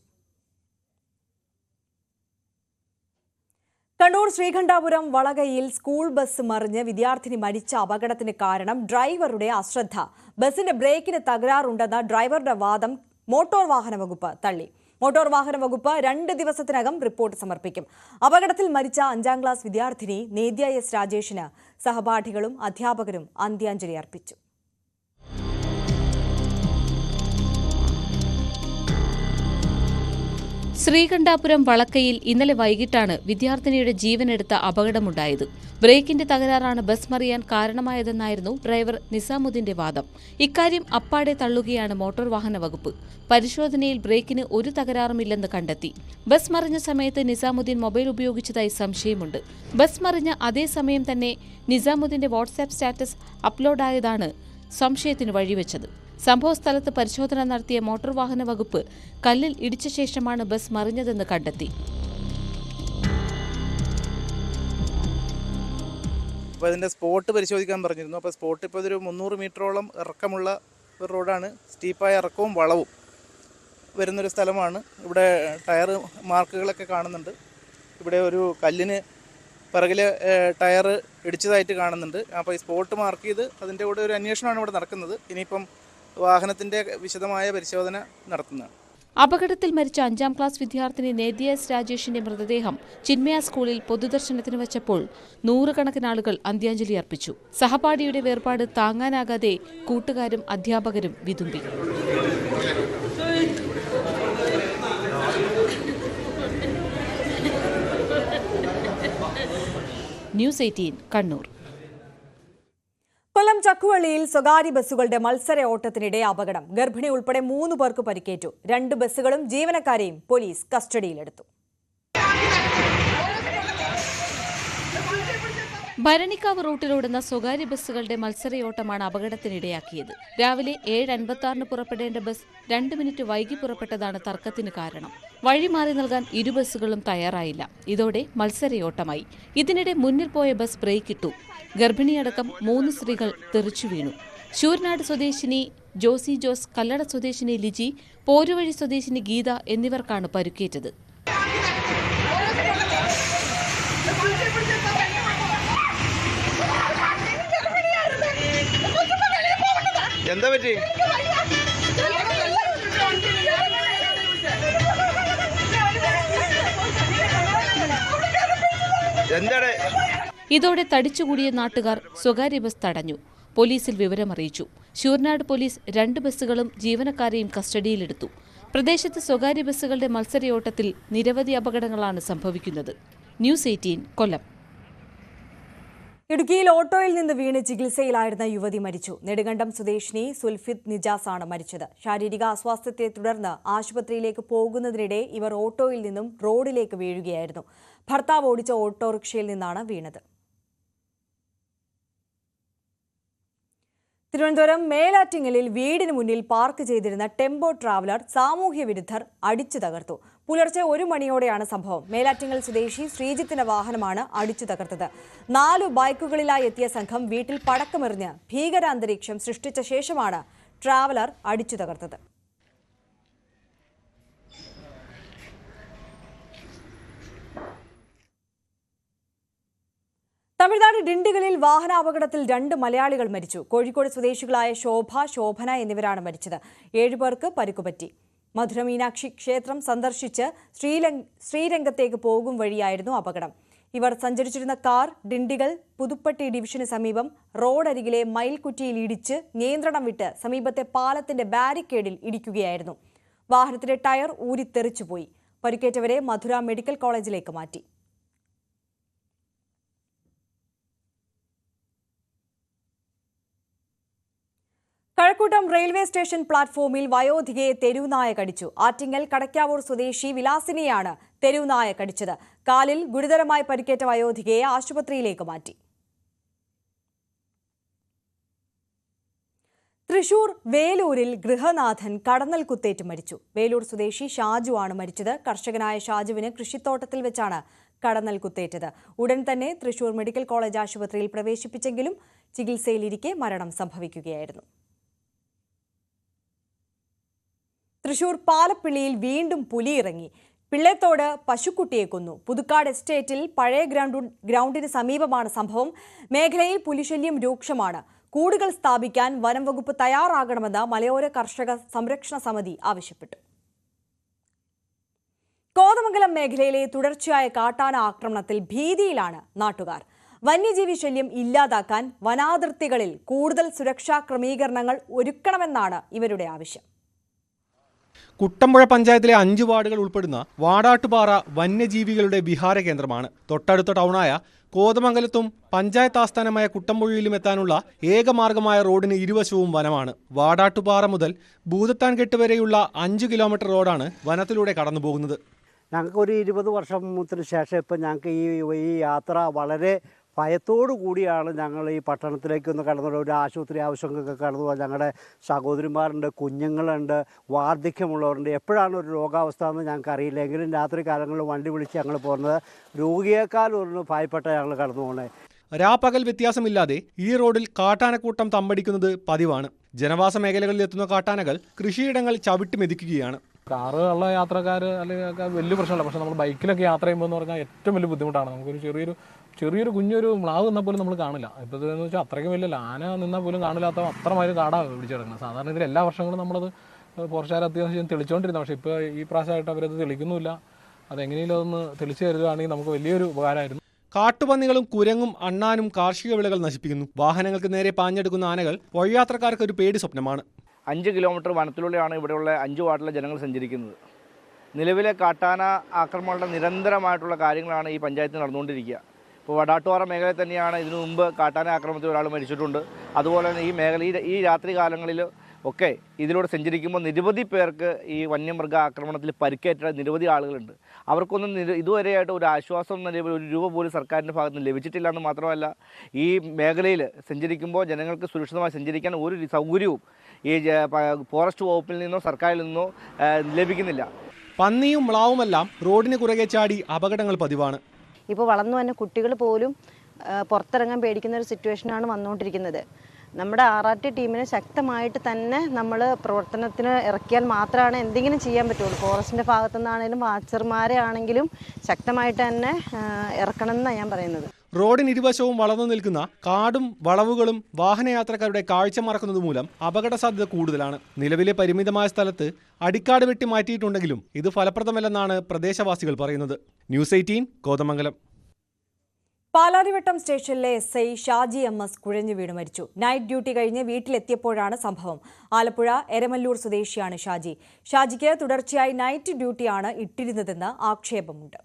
Speaker 1: കണ്ണൂർ ശ്രീകണ്ഠാപുരം വളകയിൽ സ്കൂൾ ബസ് മറിഞ്ഞ് വിദ്യാർത്ഥിനി മരിച്ച അപകടത്തിന് കാരണം ഡ്രൈവറുടെ അശ്രദ്ധ. ബസിന്റെ ബ്രേക്കിന് തകരാറുണ്ടെന്ന ഡ്രൈവറുടെ വാദം മോട്ടോർ വാഹന വകുപ്പ് തള്ളി. മോട്ടോർ വാഹന വകുപ്പ് 2 ദിവസത്തിനകം റിപ്പോർട്ട് സമർപ്പിക്കും. അപകടത്തിൽ മരിച്ച 5ാം ക്ലാസ് വിദ്യാർത്ഥിനി നേദ്യ S രാജേഷിന് സഹപാഠികളും അധ്യാപകരും അന്ത്യാഞ്ജലി അർപ്പിച്ചു.
Speaker 11: ശ്രീകണ്ഠാപുരം വളക്കയിൽ ഇന്നലെ വൈകിട്ടാണ് വിദ്യാർത്ഥിനിയുടെ ജീവനെടുത്ത അപകടമുണ്ടായത്. ബ്രേക്കിന്റെ തകരാറാണ് ബസ് മറിയാൻ കാരണമായതെന്നായിരുന്നു ഡ്രൈവർ നിസാമുദ്ദീന്റെ വാദം. ഇക്കാര്യം അപ്പാടെ തള്ളുകയാണ് മോട്ടോർ വാഹന വകുപ്പ്. പരിശോധനയിൽ ബ്രേക്കിന് ഒരു തകരാറുമില്ലെന്ന് കണ്ടെത്തി. ബസ് മറിഞ്ഞ സമയത്ത് നിസാമുദ്ദീൻ മൊബൈൽ ഉപയോഗിച്ചതായി സംശയമുണ്ട്. ബസ് മറിഞ്ഞ അതേ സമയം തന്നെ നിസാമുദ്ദീന്റെ വാട്സാപ്പ് സ്റ്റാറ്റസ് അപ്ലോഡായതാണ് സംശയത്തിന് വഴിവെച്ചത്. സംഭവസ്ഥലത്ത് പരിശോധന നടത്തിയ മോട്ടോർ വാഹന വകുപ്പ് കല്ലിൽ ഇടിച്ച ശേഷമാണ് ബസ് മറിഞ്ഞതെന്ന് കണ്ടെത്തി.
Speaker 12: അപ്പോൾ അതിൻ്റെ സ്പോട്ട് പരിശോധിക്കാൻ പറഞ്ഞിരുന്നു. അപ്പോൾ സ്പോട്ട് ഇപ്പോൾ ഇതൊരു 300 മീറ്ററോളം ഇറക്കമുള്ള ഒരു റോഡാണ്. സ്റ്റീപ്പായ ഇറക്കവും വളവും വരുന്നൊരു സ്ഥലമാണ്. ഇവിടെ ടയർ മാർക്കുകളൊക്കെ കാണുന്നുണ്ട്. ഇവിടെ ഒരു കല്ലിന് പിറകിൽ ടയർ ഇടിച്ചതായിട്ട് കാണുന്നുണ്ട്. അപ്പോൾ ഈ സ്പോട്ട് മാർക്ക് ചെയ്ത് അതിൻ്റെ കൂടെ ഒരു അന്വേഷണമാണ് ഇവിടെ നടക്കുന്നത്. ഇനിയിപ്പം വാഹനത്തിൻ്റെ വിശദമായ പരിശോധന നടത്തുന്നതാണ്.
Speaker 11: അപകടത്തിൽ മരിച്ച 5ാം ക്ലാസ് വിദ്യാർത്ഥിനി നേദ്യ S രാജേഷിന്റെ മൃതദേഹം ചിന്മയ സ്കൂളിൽ പൊതുദർശനത്തിന് വച്ചപ്പോൾ 100 കണക്കിന് ആളുകൾ അന്ത്യാഞ്ജലി അർപ്പിച്ചു. സഹപാഠിയുടെ വേർപാട് താങ്ങാനാകാതെ കൂട്ടുകാരും അധ്യാപകരും വിതുമ്പി. ന്യൂസ് 18 കണ്ണൂർ.
Speaker 1: കൊല്ലം ചക്കുവള്ളിയിൽ സ്വകാര്യ ബസ്സുകളുടെ മത്സര ഓട്ടത്തിനിടെ അപകടം. ഗർഭിണി ഉൾപ്പെടെ 3 പേർക്ക് പരിക്കേറ്റു. 2 ബസ്സുകളും ജീവനക്കാരെയും പോലീസ് കസ്റ്റഡിയിലെടുത്തു.
Speaker 11: ഭരണിക്കാവ് റൂട്ടിലോടുന്ന സ്വകാര്യ ബസ്സുകളുടെ മത്സരയോട്ടമാണ് അപകടത്തിനിടയാക്കിയത്. രാവിലെ 7:56 പുറപ്പെടേണ്ട ബസ് 2 മിനിറ്റ് വൈകി പുറപ്പെട്ടതാണ് തർക്കത്തിന് കാരണം. വഴി മാറി നൽകാൻ 2 ബസ്സുകളും തയ്യാറായില്ല. ഇതോടെ മത്സരയോട്ടമായി. ഇതിനിടെ മുന്നിൽ പോയ ബസ് ബ്രേക്കിട്ടു. ഗർഭിണിയടക്കം 3 സ്ത്രീകൾ തെറിച്ചു വീണു. ശൂരനാട് സ്വദേശിനി ജോസി ജോസ്, കല്ലട സ്വദേശിനി ലിജി, പോരുവഴി സ്വദേശിനി ഗീത എന്നിവർക്കാണ് പരുക്കേറ്റത്.
Speaker 12: എന്താ പറ്റി?
Speaker 11: ഇതോടെ തടിച്ചുകൂടിയ നാട്ടുകാർ സ്വകാര്യ ബസ് തടഞ്ഞു. പോലീസിൽ വിവരമറിയിച്ചു. ശൂർനാട് പോലീസ് 2 ബസ്സുകളും ജീവനക്കാരെയും കസ്റ്റഡിയിലെടുത്തു. പ്രദേശത്ത് സ്വകാര്യ ബസ്സുകളുടെ മത്സരയോട്ടത്തിൽ നിരവധി അപകടങ്ങളാണ് സംഭവിക്കുന്നത്. ന്യൂസ് 18 കൊല്ലം.
Speaker 1: ഇടുക്കിയിൽ ഓട്ടോയിൽ നിന്ന് വീണ് ചികിത്സയിലായിരുന്ന യുവതി മരിച്ചു. നെടുങ്കണ്ടം സ്വദേശിനി സുൽഫിദ് നിജാസ് ആണ് മരിച്ചത്. ശാരീരിക അസ്വാസ്ഥ്യത്തെ തുടർന്ന് ആശുപത്രിയിലേക്ക് പോകുന്നതിനിടെ ഇവർ ഓട്ടോയിൽ നിന്നും റോഡിലേക്ക് വീഴുകയായിരുന്നു. ഭർത്താവ് ഓടിച്ച ഓട്ടോറിക്ഷയിൽ നിന്നാണ് വീണത്. തിരുവനന്തപുരം മേലാറ്റിങ്ങലിൽ വീടിന് മുന്നിൽ പാർക്ക് ചെയ്തിരുന്ന ടെമ്പോ ട്രാവലർ സാമൂഹ്യ വിരുദ്ധർ അടിച്ചു തകർത്തു. പുലർച്ചെ 1 മണിയോടെയാണ് സംഭവം. മേലാറ്റിങ്ങൽ സ്വദേശി ശ്രീജിത്തിന്റെ വാഹനമാണ് അടിച്ചു തകർത്തത്. 4 ബൈക്കുകളിലായി എത്തിയ സംഘം വീട്ടിൽ പടക്കമെറിഞ്ഞ് ഭീകരാന്തരീക്ഷം സൃഷ്ടിച്ച ശേഷമാണ് ട്രാവലർ അടിച്ചു തകർത്തത്. തമിഴ്നാട് ഡിണ്ടിഗലിൽ വാഹനാപകടത്തിൽ 2 മലയാളികൾ മരിച്ചു. കോഴിക്കോട് സ്വദേശികളായ ശോഭ, ശോഭന എന്നിവരാണ് മരിച്ചത്. 7 പേർക്ക് പരിക്കുപറ്റി. മധുര മീനാക്ഷി ക്ഷേത്രം സന്ദർശിച്ച് ശ്രീരംഗത്തേക്ക് പോകും വഴിയായിരുന്നു അപകടം. ഇവർ സഞ്ചരിച്ചിരുന്ന കാർ ഡിണ്ടിഗൽ പുതുപ്പട്ടി ഡിവിഷന് സമീപം റോഡരികിലെ മയിൽക്കുറ്റിയിൽ ഇടിച്ച് നിയന്ത്രണം വിട്ട് സമീപത്തെ പാലത്തിന്റെ ബാരിക്കേഡിൽ ഇടിക്കുകയായിരുന്നു. വാഹനത്തിന്റെ ടയർ ഊരിത്തെറിച്ചുപോയി. പരിക്കേറ്റവരെ മധുര മെഡിക്കൽ കോളേജിലേക്ക് മാറ്റി. കഴക്കൂട്ടം റെയിൽവേ സ്റ്റേഷൻ പ്ലാറ്റ്ഫോമിൽ വയോധികയെ തെരുവുനായ കടിച്ചു. ആറ്റിങ്ങൽ കടക്കാവൂർ സ്വദേശി വിലാസിനെയാണ് തെരുവുനായ കടിച്ചത്. കാലിൽ ഗുരുതരമായി പരിക്കേറ്റ വയോധികയെ ആശുപത്രിയിലേക്ക് മാറ്റി. തൃശൂർ വേലൂരിൽ ഗൃഹനാഥൻ കടന്നൽ കുത്തേറ്റ് മരിച്ചു. വേലൂർ സ്വദേശി ഷാജു ആണ് മരിച്ചത്. കർഷകനായ ഷാജുവിന് കൃഷിത്തോട്ടത്തിൽ വെച്ചാണ് കടന്നൽ കുത്തേറ്റത്. ഉടൻ തന്നെ തൃശൂർ മെഡിക്കൽ കോളേജ് ആശുപത്രിയിൽ പ്രവേശിപ്പിച്ചെങ്കിലും ചികിത്സയിലിരിക്കെ മരണം സംഭവിക്കുകയായിരുന്നു. തൃശൂർ പാലപ്പിള്ളിയിൽ വീണ്ടും പുലി ഇറങ്ങി. പിള്ളേത്തോട് പശുക്കുട്ടിയെ കൊന്നു. പുതുക്കാട് എസ്റ്റേറ്റിൽ പഴയ ഗ്രൗണ്ടിന് സമീപമാണ് സംഭവം. മേഖലയിൽ പുലിശല്യം രൂക്ഷമാണ്. കൂടുകൾ സ്ഥാപിക്കാൻ വനം വകുപ്പ് തയ്യാറാകണമെന്ന് മലയോര കർഷക സംരക്ഷണ സമിതി ആവശ്യപ്പെട്ടു. കോതമംഗലം മേഖലയിലെ തുടർച്ചയായ കാട്ടാന ആക്രമണത്തിൽ ഭീതിയിലാണ് നാട്ടുകാർ. വന്യജീവി ശല്യം ഇല്ലാതാക്കാൻ വനാതിർത്തികളിൽ കൂടുതൽ സുരക്ഷാ ക്രമീകരണങ്ങൾ ഒരുക്കണമെന്നാണ് ഇവരുടെ ആവശ്യം.
Speaker 13: കുട്ടമ്പുഴ പഞ്ചായത്തിലെ 5 വാർഡുകൾ ഉൾപ്പെടുന്ന വാടാട്ടുപാറ വന്യജീവികളുടെ വിഹാര കേന്ദ്രമാണ്. തൊട്ടടുത്ത ടൗണായ കോതമംഗലത്തും പഞ്ചായത്ത് ആസ്ഥാനമായ കുട്ടമ്പുഴയിലും എത്താനുള്ള ഏകമാർഗമായ റോഡിന് ഇരുവശവും വനമാണ്. വാടാട്ടുപാറ മുതൽ ഭൂതത്താൻകെട്ട് വരെയുള്ള 5 കിലോമീറ്റർ റോഡാണ് വനത്തിലൂടെ കടന്നുപോകുന്നത്.
Speaker 14: ഞങ്ങൾക്കൊരു 20 വർഷത്തിന് ശേഷം ഇപ്പം ഞങ്ങൾക്ക് ഈ യാത്ര വളരെ ഭയത്തോടു കൂടിയാണ് ഞങ്ങൾ ഈ പട്ടണത്തിലേക്കൊന്ന് കടന്നു. ഒരു ആശുപത്രി ആവശ്യങ്ങൾക്കൊക്കെ കടന്നു പോകാൻ ഞങ്ങളുടെ സഹോദരിമാരുണ്ട്, കുഞ്ഞുങ്ങളുണ്ട്, വാർദ്ധക്യമുള്ളവരുണ്ട്. എപ്പോഴാണ് ഒരു രോഗാവസ്ഥ എന്ന് ഞങ്ങൾക്ക് അറിയില്ല. എങ്കിലും രാത്രി കാലങ്ങളിൽ വണ്ടി വിളിച്ച് ഞങ്ങൾ പോകുന്നത് രോഗിയേക്കാൾ ഒന്ന് ഭയപ്പെട്ട ഞങ്ങൾ കടന്നു പോകുന്നത്.
Speaker 13: രാപ്പകൽ വ്യത്യാസമില്ലാതെ ഈ റോഡിൽ കാട്ടാനക്കൂട്ടം തമ്പടിക്കുന്നത് പതിവാണ്. ജനവാസ മേഖലകളിൽ എത്തുന്ന കാട്ടാനകൾ കൃഷിയിടങ്ങൾ ചവിട്ടി മെതിക്കുകയാണ്.
Speaker 15: കാറുള്ള യാത്രക്കാർ അല്ലെങ്കിൽ വലിയ പ്രശ്നമല്ല. പക്ഷേ നമ്മൾ ബൈക്കിലൊക്കെ യാത്ര ചെയ്യുമ്പോൾ എന്ന് പറഞ്ഞാൽ ഏറ്റവും വലിയ ബുദ്ധിമുട്ടാണ്. നമുക്കൊരു ചെറിയൊരു കുഞ്ഞൊരു മ്ലാവ് നിന്നാൽ പോലും നമ്മൾ കാണില്ല. ഇപ്പോൾ എന്ന് വെച്ചാൽ അത്രയ്ക്ക് വലിയ ആന നിന്നാൽ പോലും കാണില്ലാത്ത അത്രമാതിരി കാടാണ് പിടിച്ചെടുക്കുന്നത്. സാധാരണ ഇതിൽ എല്ലാ വർഷങ്ങളും നമ്മളത് ഫോറസ്റ്റുകാർ അത്യാവശ്യം തെളിച്ചുകൊണ്ടിരുന്നത്. പക്ഷേ ഇപ്പോൾ ഈ പ്രാവശ്യമായിട്ട് അവരത് തെളിക്കുന്നുമില്ല. അതെങ്ങനെയും അതൊന്ന് തെളിച്ചു തരുകയാണെങ്കിൽ നമുക്ക് വലിയൊരു ഉപകാരമായിരുന്നു.
Speaker 13: കാട്ടുപന്നികളും കുരങ്ങും അണ്ണാനും കാർഷിക വിളകൾ നശിപ്പിക്കുന്നു. വാഹനങ്ങൾക്ക് നേരെ പാഞ്ഞെടുക്കുന്ന ആനകൾ വഴിയാത്രക്കാർക്ക് ഒരു പേടി സ്വപ്നമാണ്.
Speaker 16: 5 കിലോമീറ്റർ വനത്തിലൂടെയാണ് ഇവിടെയുള്ള 5 വാർഡിലെ ജനങ്ങൾ സഞ്ചരിക്കുന്നത്. നിലവിലെ കാട്ടാന ആക്രമണങ്ങളുടെ നിരന്തരമായിട്ടുള്ള കാര്യങ്ങളാണ് ഈ പഞ്ചായത്തിൽ നടന്നുകൊണ്ടിരിക്കുക. ഇപ്പോൾ വടാട്ടുപാറ മേഖലയിൽ തന്നെയാണ് ഇതിനു മുമ്പ് കാട്ടാന ആക്രമണത്തിൽ ഒരാൾ മരിച്ചിട്ടുണ്ട്. അതുപോലെ തന്നെ ഈ മേഖല ഈ രാത്രി കാലങ്ങളിൽ ഒക്കെ ഇതിലൂടെ സഞ്ചരിക്കുമ്പോൾ നിരവധി പേർക്ക് ഈ വന്യമൃഗ ആക്രമണത്തിൽ പരിക്കേറ്റ നിരവധി ആളുകളുണ്ട്. അവർക്കൊന്നും ഇതുവരെയായിട്ട് ഒരു ആശ്വാസം നിലവിൽ 1 രൂപ പോലും സർക്കാരിൻ്റെ ഭാഗത്ത് നിന്ന് ലഭിച്ചിട്ടില്ല എന്ന് മാത്രമല്ല, ഈ മേഖലയിൽ സഞ്ചരിക്കുമ്പോൾ ജനങ്ങൾക്ക് സുരക്ഷിതമായി സഞ്ചരിക്കാൻ ഒരു സൗകര്യവും ഈ ഫോറസ്റ്റ് വകുപ്പിൽ നിന്നോ സർക്കാരിൽ നിന്നോ ലഭിക്കുന്നില്ല.
Speaker 13: പന്നിയും മ്ലാവുമെല്ലാം റോഡിന് കുറുകെ ചാടി അപകടങ്ങൾ പതിവാണ്.
Speaker 17: ഇപ്പോൾ വളർന്നു വന്ന കുട്ടികൾ പോലും പുറത്തിറങ്ങാൻ പേടിക്കുന്ന ഒരു സിറ്റുവേഷനാണ് വന്നുകൊണ്ടിരിക്കുന്നത്. നമ്മുടെ RRT ടീമിനെ ശക്തമായിട്ട് തന്നെ നമ്മൾ പ്രവർത്തനത്തിന് ഇറക്കിയാൽ മാത്രമാണ് എന്തെങ്കിലും ചെയ്യാൻ പറ്റുള്ളൂ. ഫോറസ്റ്റിൻ്റെ ഭാഗത്തു നിന്നാണെങ്കിലും വാച്ചർമാരെ ആണെങ്കിലും ശക്തമായിട്ട് തന്നെ ഇറക്കണം എന്നാണ് ഞാൻ പറയുന്നത്.
Speaker 13: റോഡിന് ഇരുവശവും വളർന്നു നിൽക്കുന്ന കാടും വളവുകളും വാഹനയാത്രക്കാരുടെ കാഴ്ച മറക്കുന്നത് മൂലം അപകട സാധ്യത കൂടുതലാണ്. നിലവിലെ പരിമിതമായ സ്ഥലത്ത് അടിക്കാട് വെട്ടി മാറ്റിയിട്ടുണ്ടെങ്കിലും ഇത് ഫലപ്രദമല്ലെന്നാണ് പ്രദേശവാസികൾ പറയുന്നത്. ന്യൂസ് 18 കോതമംഗലം.
Speaker 1: പാലാരിവട്ടം സ്റ്റേഷനിലെ SI ഷാജി MS കുഴഞ്ഞു വീണ് മരിച്ചു. നൈറ്റ് ഡ്യൂട്ടി കഴിഞ്ഞ് വീട്ടിലെത്തിയപ്പോഴാണ് സംഭവം. ആലപ്പുഴ എരമല്ലൂർ സ്വദേശിയാണ് ഷാജി. ഷാജിക്ക് തുടർച്ചയായി നൈറ്റ് ഡ്യൂട്ടിയാണ് ഇട്ടിരുന്നതെന്ന് ആക്ഷേപമുണ്ട്.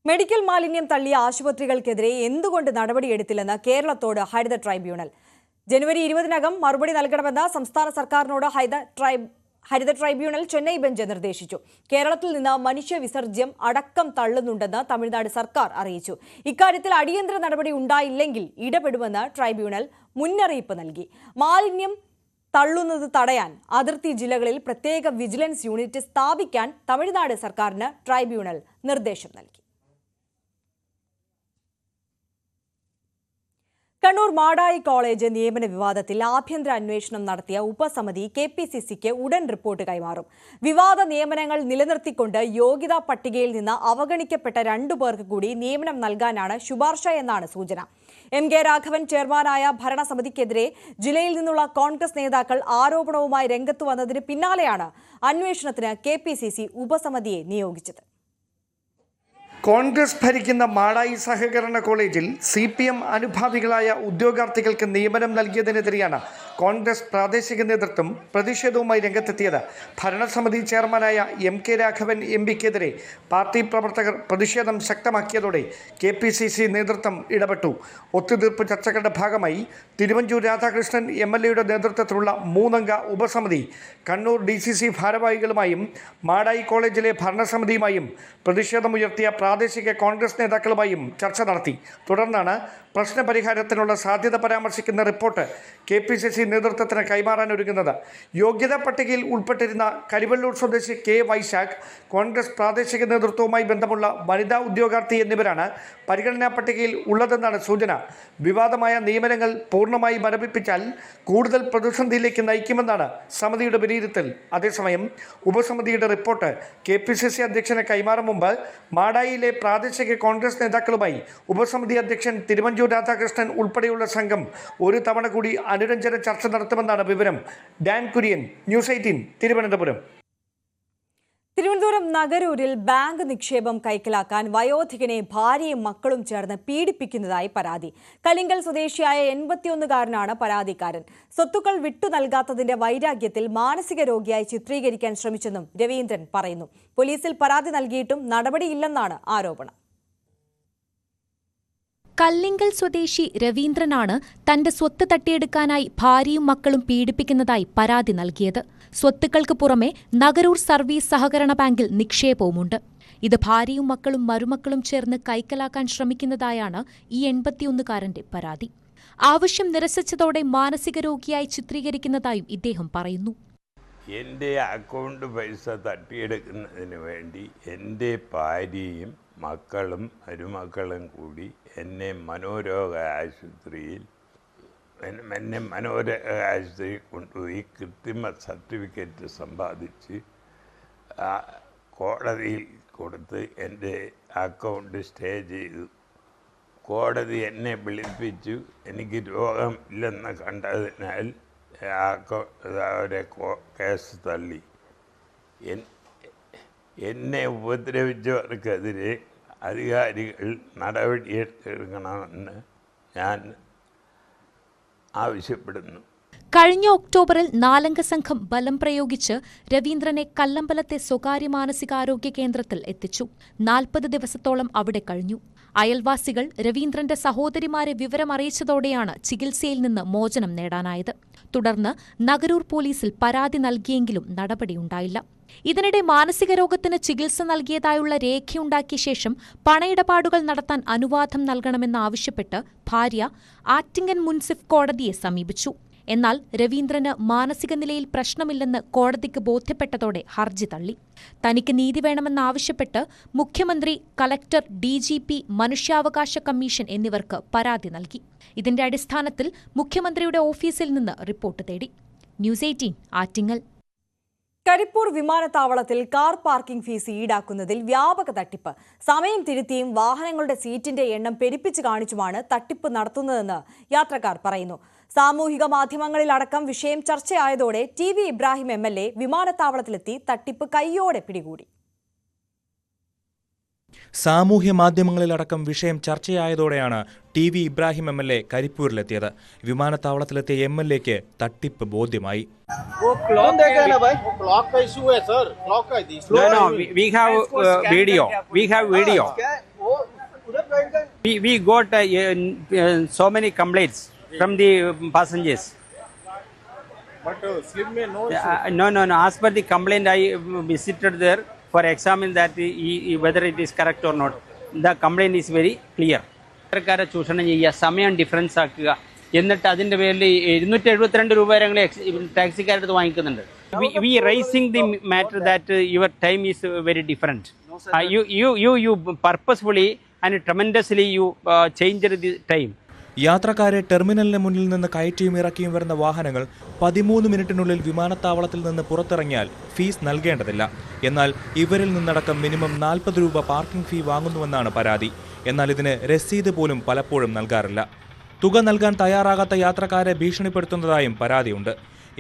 Speaker 1: മെഡിക്കൽ മാലിന്യം തള്ളിയ ആശുപത്രികൾക്കെതിരെ എന്തുകൊണ്ട് നടപടിയെടുത്തില്ലെന്ന് കേരളത്തോട് ഹരിത ട്രൈബ്യൂണൽ. ജനുവരി 20-നകം മറുപടി നൽകണമെന്ന് സംസ്ഥാന സർക്കാരിനോട് ഹരിത ട്രൈബ്യൂണൽ ചെന്നൈ ബെഞ്ച് നിർദ്ദേശിച്ചു. കേരളത്തിൽ നിന്ന് മനുഷ്യ വിസർജ്യം അടക്കം തള്ളുന്നുണ്ടെന്ന് തമിഴ്നാട് സർക്കാർ അറിയിച്ചു. ഇക്കാര്യത്തിൽ അടിയന്തര നടപടി ഉണ്ടായില്ലെങ്കിൽ ഇടപെടുമെന്ന് ട്രൈബ്യൂണൽ മുന്നറിയിപ്പ് നൽകി. മാലിന്യം തള്ളുന്നത് തടയാൻ അതിർത്തി ജില്ലകളിൽ പ്രത്യേക വിജിലൻസ് യൂണിറ്റ് സ്ഥാപിക്കാൻ തമിഴ്നാട് സർക്കാരിന് ട്രൈബ്യൂണൽ നിർദ്ദേശം നൽകി. കണ്ണൂർ മാടായി കോളേജ് നിയമന വിവാദത്തിൽ ആഭ്യന്തര അന്വേഷണം നടത്തിയ ഉപസമിതി KPCCക്ക് ഉടൻ റിപ്പോർട്ട് കൈമാറും. വിവാദ നിയമനങ്ങൾ നിലനിർത്തിക്കൊണ്ട് യോഗ്യതാ പട്ടികയിൽ നിന്ന് അവഗണിക്കപ്പെട്ട 2 പേർക്ക് കൂടി നിയമനം നൽകാനാണ് ശുപാർശ എന്നാണ് സൂചന. MK രാഘവൻ ചെയർമാനായ ഭരണസമിതിക്കെതിരെ ജില്ലയിൽ നിന്നുള്ള കോൺഗ്രസ് നേതാക്കൾ ആരോപണവുമായി രംഗത്തു വന്നതിന് പിന്നാലെയാണ് അന്വേഷണത്തിന് KPCC ഉപസമിതിയെ നിയോഗിച്ചത്.
Speaker 5: കോൺഗ്രസ് ഭരിക്കുന്ന മാടായി സഹകരണ കോളേജിൽ CPM അനുഭാവികളായ ഉദ്യോഗാർത്ഥികൾക്ക് നിയമനം നൽകിയതിനെതിരെയാണ് കോൺഗ്രസ് പ്രാദേശിക നേതൃത്വം പ്രതിഷേധവുമായി രംഗത്തെത്തിയത്. ഭരണസമിതി ചെയർമാനായ MK രാഘവൻ MPക്കെതിരെ പാർട്ടി പ്രവർത്തകർ പ്രതിഷേധം ശക്തമാക്കിയതോടെ KPCC നേതൃത്വം ഇടപെട്ടു. ഒത്തുതീർപ്പ് ചർച്ചകളുടെ ഭാഗമായി തിരുവഞ്ചൂർ രാധാകൃഷ്ണൻ MLAയുടെ നേതൃത്വത്തിലുള്ള 3-അംഗ ഉപസമിതി കണ്ണൂർ DCC ഭാരവാഹികളുമായും മാടായി കോളേജിലെ ഭരണസമിതിയുമായും പ്രതിഷേധമുയർത്തിയ പ്രാദേശിക കോൺഗ്രസ് നേതാക്കളുമായും ചർച്ച നടത്തി. തുടർന്നാണ് പ്രശ്നപരിഹാരത്തിനുള്ള സാധ്യത പരാമർശിക്കുന്ന റിപ്പോർട്ട് KPCC നേതൃത്വത്തിന് കൈമാറാനൊരുങ്ങുന്നത്. യോഗ്യതാ പട്ടികയിൽ ഉൾപ്പെട്ടിരുന്ന കരിവള്ളൂർ സ്വദേശി K വൈശാഖ്, കോൺഗ്രസ് പ്രാദേശിക നേതൃത്വവുമായി ബന്ധമുള്ള വനിതാ ഉദ്യോഗാർത്ഥി എന്നിവരാണ് പരിഗണനാ പട്ടികയിൽ ഉള്ളതെന്നാണ് സൂചന. വിവാദമായ നിയമനങ്ങൾ പൂർണ്ണമായി മരവിപ്പിച്ചാൽ കൂടുതൽ പ്രതിസന്ധിയിലേക്ക് നയിക്കുമെന്നാണ് സമിതിയുടെ വിലയിരുത്തൽ. അതേസമയം ഉപസമിതിയുടെ റിപ്പോർട്ട് KPCC അധ്യക്ഷന് കൈമാറും മുമ്പ് മാടായിയിലെ പ്രാദേശിക കോൺഗ്രസ് നേതാക്കളുമായി ഉപസമിതി അധ്യക്ഷൻ തിരുവഞ്ചൂർ രാധാകൃഷ്ണൻ ഉൾപ്പെടെയുള്ള സംഘം ഒരു തവണ കൂടി അനുരഞ്ജന ചർച്ച നടത്തുമെന്നാണ് വിവരം. ഡാൻ കുര്യൻ, ന്യൂസ് 18, തിരുവനന്തപുരം.
Speaker 1: തിരുവനന്തപുരം നഗരൂരിൽ ബാങ്ക് നിക്ഷേപം കൈക്കലാക്കാൻ വയോധികനെ ഭാര്യയും മക്കളും ചേർന്ന് പീഡിപ്പിക്കുന്നതായി പരാതി. കലിങ്കൽ സ്വദേശിയായ 81-കാരനാണ് പരാതിക്കാരൻ. സ്വത്തുക്കൾ വിട്ടു നൽകാത്തതിന്റെ വൈരാഗ്യത്തിൽ മാനസിക രോഗിയായി ചിത്രീകരിക്കാൻ ശ്രമിച്ചെന്നും രവീന്ദ്രൻ പറയുന്നു. പോലീസിൽ പരാതി നൽകിയിട്ടും നടപടിയില്ലെന്നാണ് ആരോപണം.
Speaker 18: കല്ലിങ്കൽ സ്വദേശി രവീന്ദ്രനാണ് തന്റെ സ്വത്ത് തട്ടിയെടുക്കാനായി ഭാര്യയും മക്കളും പീഡിപ്പിക്കുന്നതായി പരാതി നൽകിയത്. സ്വത്തുക്കൾക്ക് പുറമെ നഗരൂർ സർവീസ് സഹകരണ ബാങ്കിൽ നിക്ഷേപവുമുണ്ട്. ഇത് ഭാര്യയും മക്കളും മരുമക്കളും ചേർന്ന് കൈക്കലാക്കാൻ ശ്രമിക്കുന്നതായാണ് ഈ 81-കാരന്റെ പരാതി. ആവശ്യം നിരസിച്ചതോടെ മാനസിക രോഗിയായി ചിത്രീകരിക്കുന്നതായും ഇദ്ദേഹം പറയുന്നു.
Speaker 19: എൻ്റെ അക്കൗണ്ട് പൈസ തട്ടിയെടുക്കുന്നതിന് വേണ്ടി എൻ്റെ ഭാര്യയും മക്കളും മരുമക്കളും കൂടി എന്നെ മനോരോഗ ആശുപത്രിയിൽ കൊണ്ടുപോയി കൃത്രിമ സർട്ടിഫിക്കറ്റ് സമ്പാദിച്ച് കോടതിയിൽ കൊടുത്ത് എൻ്റെ അക്കൗണ്ട് സ്റ്റേ ചെയ്തു. കോടതി എന്നെ വിളിപ്പിച്ചു. എനിക്ക് രോഗമില്ലെന്ന് കണ്ടതിനാൽ അവരെ കേസ് തള്ളി. എന്നെ ഉപദ്രവിച്ചവർക്കെതിരെ അധികാരികൾ നടപടിയെടുക്കണമെന്ന് ഞാൻ ആവശ്യപ്പെടുന്നു.
Speaker 18: കഴിഞ്ഞ ഒക്ടോബറിൽ 4-അംഗ സംഘം ബലം പ്രയോഗിച്ച് രവീന്ദ്രനെ കല്ലമ്പലത്തെ സ്വകാര്യ മാനസികാരോഗ്യ കേന്ദ്രത്തിൽ എത്തിച്ചു. 40 ദിവസത്തോളം അവിടെ കഴിഞ്ഞു. അയൽവാസികൾ രവീന്ദ്രന്റെ സഹോദരിമാരെ വിവരമറിയിച്ചതോടെയാണ് ചികിത്സയിൽ നിന്ന് മോചനം നേടാനായത്. തുടർന്ന് നഗരൂർ പോലീസിൽ പരാതി നൽകിയെങ്കിലും നടപടിയുണ്ടായില്ല. ഇതിനിടെ മാനസിക രോഗത്തിന് ചികിത്സ നൽകിയതായുള്ള രേഖയുണ്ടാക്കിയ ശേഷം പണയിടപാടുകൾ നടത്താൻ അനുവാദം നൽകണമെന്നാവശ്യപ്പെട്ട് ഭാര്യ ആറ്റിങ്ങൽ മുൻസിഫ് കോടതിയെ സമീപിച്ചു. എന്നാൽ രവീന്ദ്രന് മാനസിക നിലയിൽ പ്രശ്നമില്ലെന്ന് കോടതിക്ക് ബോധ്യപ്പെട്ടതോടെ ഹർജി തള്ളി. തനിക്ക് നീതി വേണമെന്നാവശ്യപ്പെട്ട് മുഖ്യമന്ത്രി, കലക്ടർ, DGP, മനുഷ്യാവകാശ കമ്മീഷൻ എന്നിവർക്ക് പരാതി നൽകി. ഇതിന്റെ അടിസ്ഥാനത്തിൽ മുഖ്യമന്ത്രിയുടെ ഓഫീസിൽ നിന്ന് റിപ്പോർട്ട് തേടി. ന്യൂസ് 18 ആറ്റിങ്ങൽ.
Speaker 1: കരിപ്പൂർ വിമാനത്താവളത്തിൽ കാർ പാർക്കിംഗ് ഫീസ് ഈടാക്കുന്നതിൽ വ്യാപക തട്ടിപ്പ്. സമയം തിരുത്തിയും വാഹനങ്ങളുടെ സീറ്റിന്റെ എണ്ണം പെരുപ്പിച്ച് കാണിച്ചുമാണ് തട്ടിപ്പ് നടത്തുന്നതെന്ന് യാത്രക്കാർ പറയുന്നു. സാമൂഹിക മാധ്യമങ്ങളിലടക്കം വിഷയം ചർച്ചയായതോടെ TV ഇബ്രാഹിം MLA വിമാനത്താവളത്തിലെത്തി തട്ടിപ്പ് കൈയോടെ പിടികൂടി.
Speaker 7: സാമൂഹ്യ മാധ്യമങ്ങളിലടക്കം വിഷയം ചർച്ചയായതോടെയാണ് TV ഇബ്രാഹിം MLA കരിപ്പൂരിലെത്തിയത്. വിമാനത്താവളത്തിലെത്തിയ MLAക്ക് തട്ടിപ്പ് ബോധ്യമായി.
Speaker 20: We got so many complaints from the passengers.
Speaker 8: But slip may know.
Speaker 20: No. As per the complaint, I visited there for examine that whether it is correct or not. The complaint is very clear. സർക്കാരെ ചൂഷണം ചെയ്യുക, സമയം difference ആക്കുക, എന്നിട്ട് അതിൻ്റെ പേരിൽ 272 രൂപ ഞങ്ങൾ ടാക്സിക്കാരുടെ അടുത്ത് വാങ്ങിക്കുന്നുണ്ട്. We raising the matter that your time is very different. You purposefully and tremendously you changed the time.
Speaker 7: യാത്രക്കാരെ ടെർമിനലിന് മുന്നിൽ നിന്ന് കയറ്റിയും ഇറക്കിയും വരുന്ന വാഹനങ്ങൾ 13 മിനിറ്റിനുള്ളിൽ വിമാനത്താവളത്തിൽ നിന്ന് പുറത്തിറങ്ങിയാൽ ഫീസ് നൽകേണ്ടതില്ല. എന്നാൽ ഇവരിൽ നിന്നടക്കം മിനിമം 40 രൂപ പാർക്കിംഗ് ഫീ വാങ്ങുന്നുവെന്നാണ് പരാതി. എന്നാൽ ഇതിന് രസീത് പോലും പലപ്പോഴും നൽകാറില്ല. തുക നൽകാൻ തയ്യാറാകാത്ത യാത്രക്കാരെ ഭീഷണിപ്പെടുത്തുന്നതായും പരാതിയുണ്ട്.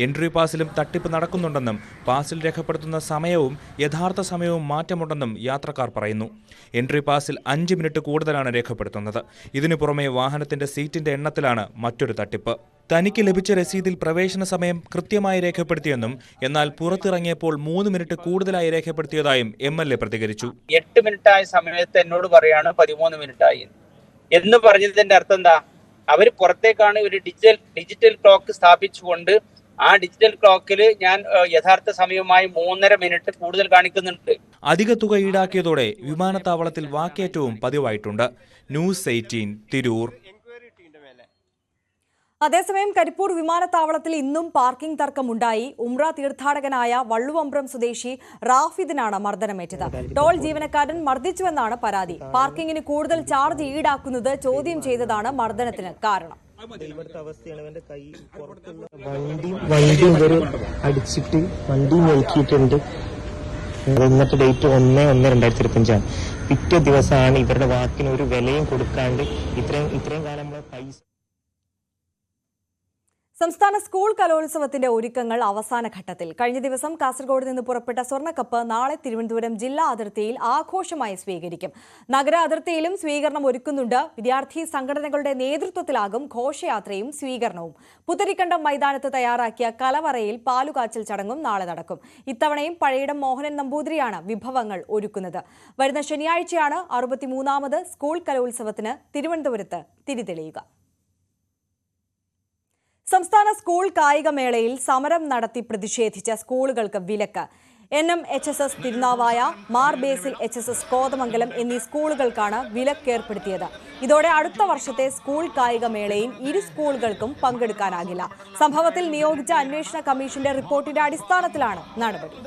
Speaker 7: എൻട്രി പാസിലും തട്ടിപ്പ് നടക്കുന്നുണ്ടെന്നും പാസിൽ രേഖപ്പെടുത്തുന്ന സമയവും യഥാർത്ഥ സമയവും മാറ്റമുണ്ടെന്നും യാത്രക്കാർ പറയുന്നു. എൻട്രി പാസിൽ 5 മിനിറ്റ് കൂടുതലാണ് രേഖപ്പെടുത്തുന്നത്. ഇതിനു പുറമെ വാഹനത്തിന്റെ സീറ്റിന്റെ എണ്ണത്തിലാണ് മറ്റൊരു തട്ടിപ്പ്. തനിക്ക് ലഭിച്ച രസീതിൽ പ്രവേശന സമയം കൃത്യമായി രേഖപ്പെടുത്തിയെന്നും എന്നാൽ പുറത്തിറങ്ങിയപ്പോൾ 3 മിനിറ്റ് കൂടുതലായി രേഖപ്പെടുത്തിയതായും MLA പ്രതികരിച്ചു.
Speaker 20: 8 മിനിറ്റായ സമയത്ത് എന്നോട് പറയാണ് 13 മിനിറ്റായി എന്ന് പറഞ്ഞതിന്റെ അർത്ഥം എന്താ? അവർ പുറത്തേക്കാണ് ഒരു ഡിജിറ്റൽ ക്ലോക്ക് സ്ഥാപിച്ചുകൊണ്ട് ആ ഡിജിറ്റൽ ക്ലോക്കിൽ ഞാൻ യഥാർത്ഥ സമയമായി 3.5 മിനിറ്റ് കൂടുതൽ കാണിക്കുന്നുണ്ട്.
Speaker 7: അധിക തുക ഈടാക്കിയതോടെ വിമാനത്താവളത്തിൽ വാക്കേറ്റവും പതിവായിട്ടുണ്ട്. ന്യൂസ് 18 തിരൂർ.
Speaker 1: അതേസമയം കരിപ്പൂർ വിമാനത്താവളത്തിൽ ഇന്നും പാർക്കിംഗ് തർക്കമുണ്ടായി. ഉംറ തീർത്ഥാടകനായ വള്ളുവമ്പ്രം സ്വദേശി റാഫിദിനാണ് മർദ്ദനമേറ്റത്. ടോൾ ജീവനക്കാരൻ മർദ്ദിച്ചുവെന്നാണ് പരാതി. പാർക്കിങ്ങിന് കൂടുതൽ ചാർജ് ഈടാക്കുന്നത് ചോദ്യം ചെയ്തതാണ് മർദ്ദനത്തിന് കാരണം.
Speaker 21: വണ്ടി ഇവര് അടിച്ചിട്ട് വണ്ടി നോക്കിയിട്ടുണ്ട്. ഇന്നത്തെ ഡേറ്റ് 1/1/2025. പിറ്റേ ദിവസമാണ് ഇവരുടെ വാക്കിന് ഒരു വിലയും കൊടുക്കാണ്ട് ഇത്രയും കാലം പൈസ.
Speaker 1: സംസ്ഥാന സ്കൂൾ കലോത്സവത്തിന്റെ ഒരുക്കങ്ങൾ അവസാന ഘട്ടത്തിൽ. കഴിഞ്ഞ ദിവസം കാസർഗോഡ് നിന്ന് പുറപ്പെട്ട സ്വർണ്ണക്കപ്പ് നാളെ തിരുവനന്തപുരം ജില്ലാ അതിർത്തിയിൽ ആഘോഷമായി സ്വീകരിക്കും. നഗര അതിർത്തിയിലും സ്വീകരണം ഒരുക്കുന്നുണ്ട്. വിദ്യാർത്ഥി സംഘടനകളുടെ നേതൃത്വത്തിലാകും ഘോഷയാത്രയും സ്വീകരണവും. പുത്തരിക്കണ്ടം മൈതാനത്ത് തയ്യാറാക്കിയ കലവറയിൽ പാലുകാച്ചൽ ചടങ്ങും നാളെ നടക്കും. ഇത്തവണയും പഴയിടം മോഹനൻ നമ്പൂതിരിയാണ് വിഭവങ്ങൾ ഒരുക്കുന്നത്. വരുന്ന ശനിയാഴ്ചയാണ് 63ാമത് സ്കൂൾ കലോത്സവത്തിന് തിരുവനന്തപുരത്ത് തിരിതെളിയുക. സംസ്ഥാന സ്കൂൾ കായികമേളയിൽ സമരം നടത്തി പ്രതിഷേധിച്ച സ്കൂളുകൾക്ക് വിലക്ക്. NMHSS തിരുനാവായ, മാർ ബേസിൽ HSS കോതമംഗലം എന്നീ സ്കൂളുകൾക്കാണ് വിലക്കേർപ്പെടുത്തിയത്. ഇതോടെ അടുത്ത വർഷത്തെ സ്കൂൾ കായികമേളയിൽ ഇരു സ്കൂളുകൾക്കും പങ്കെടുക്കാനാകില്ല. സംഭവത്തിൽ നിയോഗിച്ച അന്വേഷണ കമ്മീഷന്റെ റിപ്പോർട്ടിന്റെ അടിസ്ഥാനത്തിലാണ് നടപടി.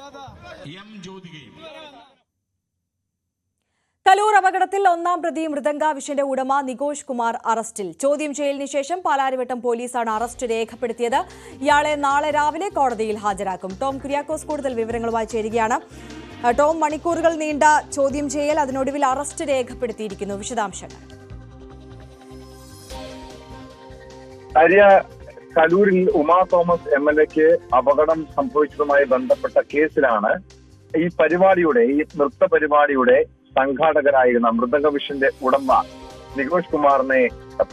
Speaker 1: കലൂർ അപകടത്തിൽ 1-ാം പ്രതി മൃദംഗാവിഷന്റെ ഉടമ നികോഷ് കുമാർ അറസ്റ്റിൽ. ചോദ്യം ചെയ്യലിന് ശേഷം പാലാരിവട്ടം പോലീസാണ് അറസ്റ്റ് രേഖപ്പെടുത്തിയത്. ഇയാളെ നാളെ രാവിലെ കോടതിയിൽ ഹാജരാക്കും. ടോം കുര്യാക്കോസ് കൂടുതൽ വിവരങ്ങളുമായി ചേരുകയാണ്. ടോം, മണിക്കൂറുകൾ നീണ്ട ചോദ്യം ചെയ്യൽ, അതിനൊടുവിൽ അറസ്റ്റ് രേഖപ്പെടുത്തിയിരിക്കുന്നു. വിശദാംശങ്ങൾ.
Speaker 22: കലൂരിൽ ഉമാ തോമസ് MLAക്ക് അപകടം സംഭവിച്ചതുമായി ബന്ധപ്പെട്ട കേസിലാണ് ഈ നൃത്ത പരിപാടിയുടെ സംഘാടകരായിരുന്ന മൃദംഗവിഷന്റെ ഉടമ നികോഷ് കുമാറിനെ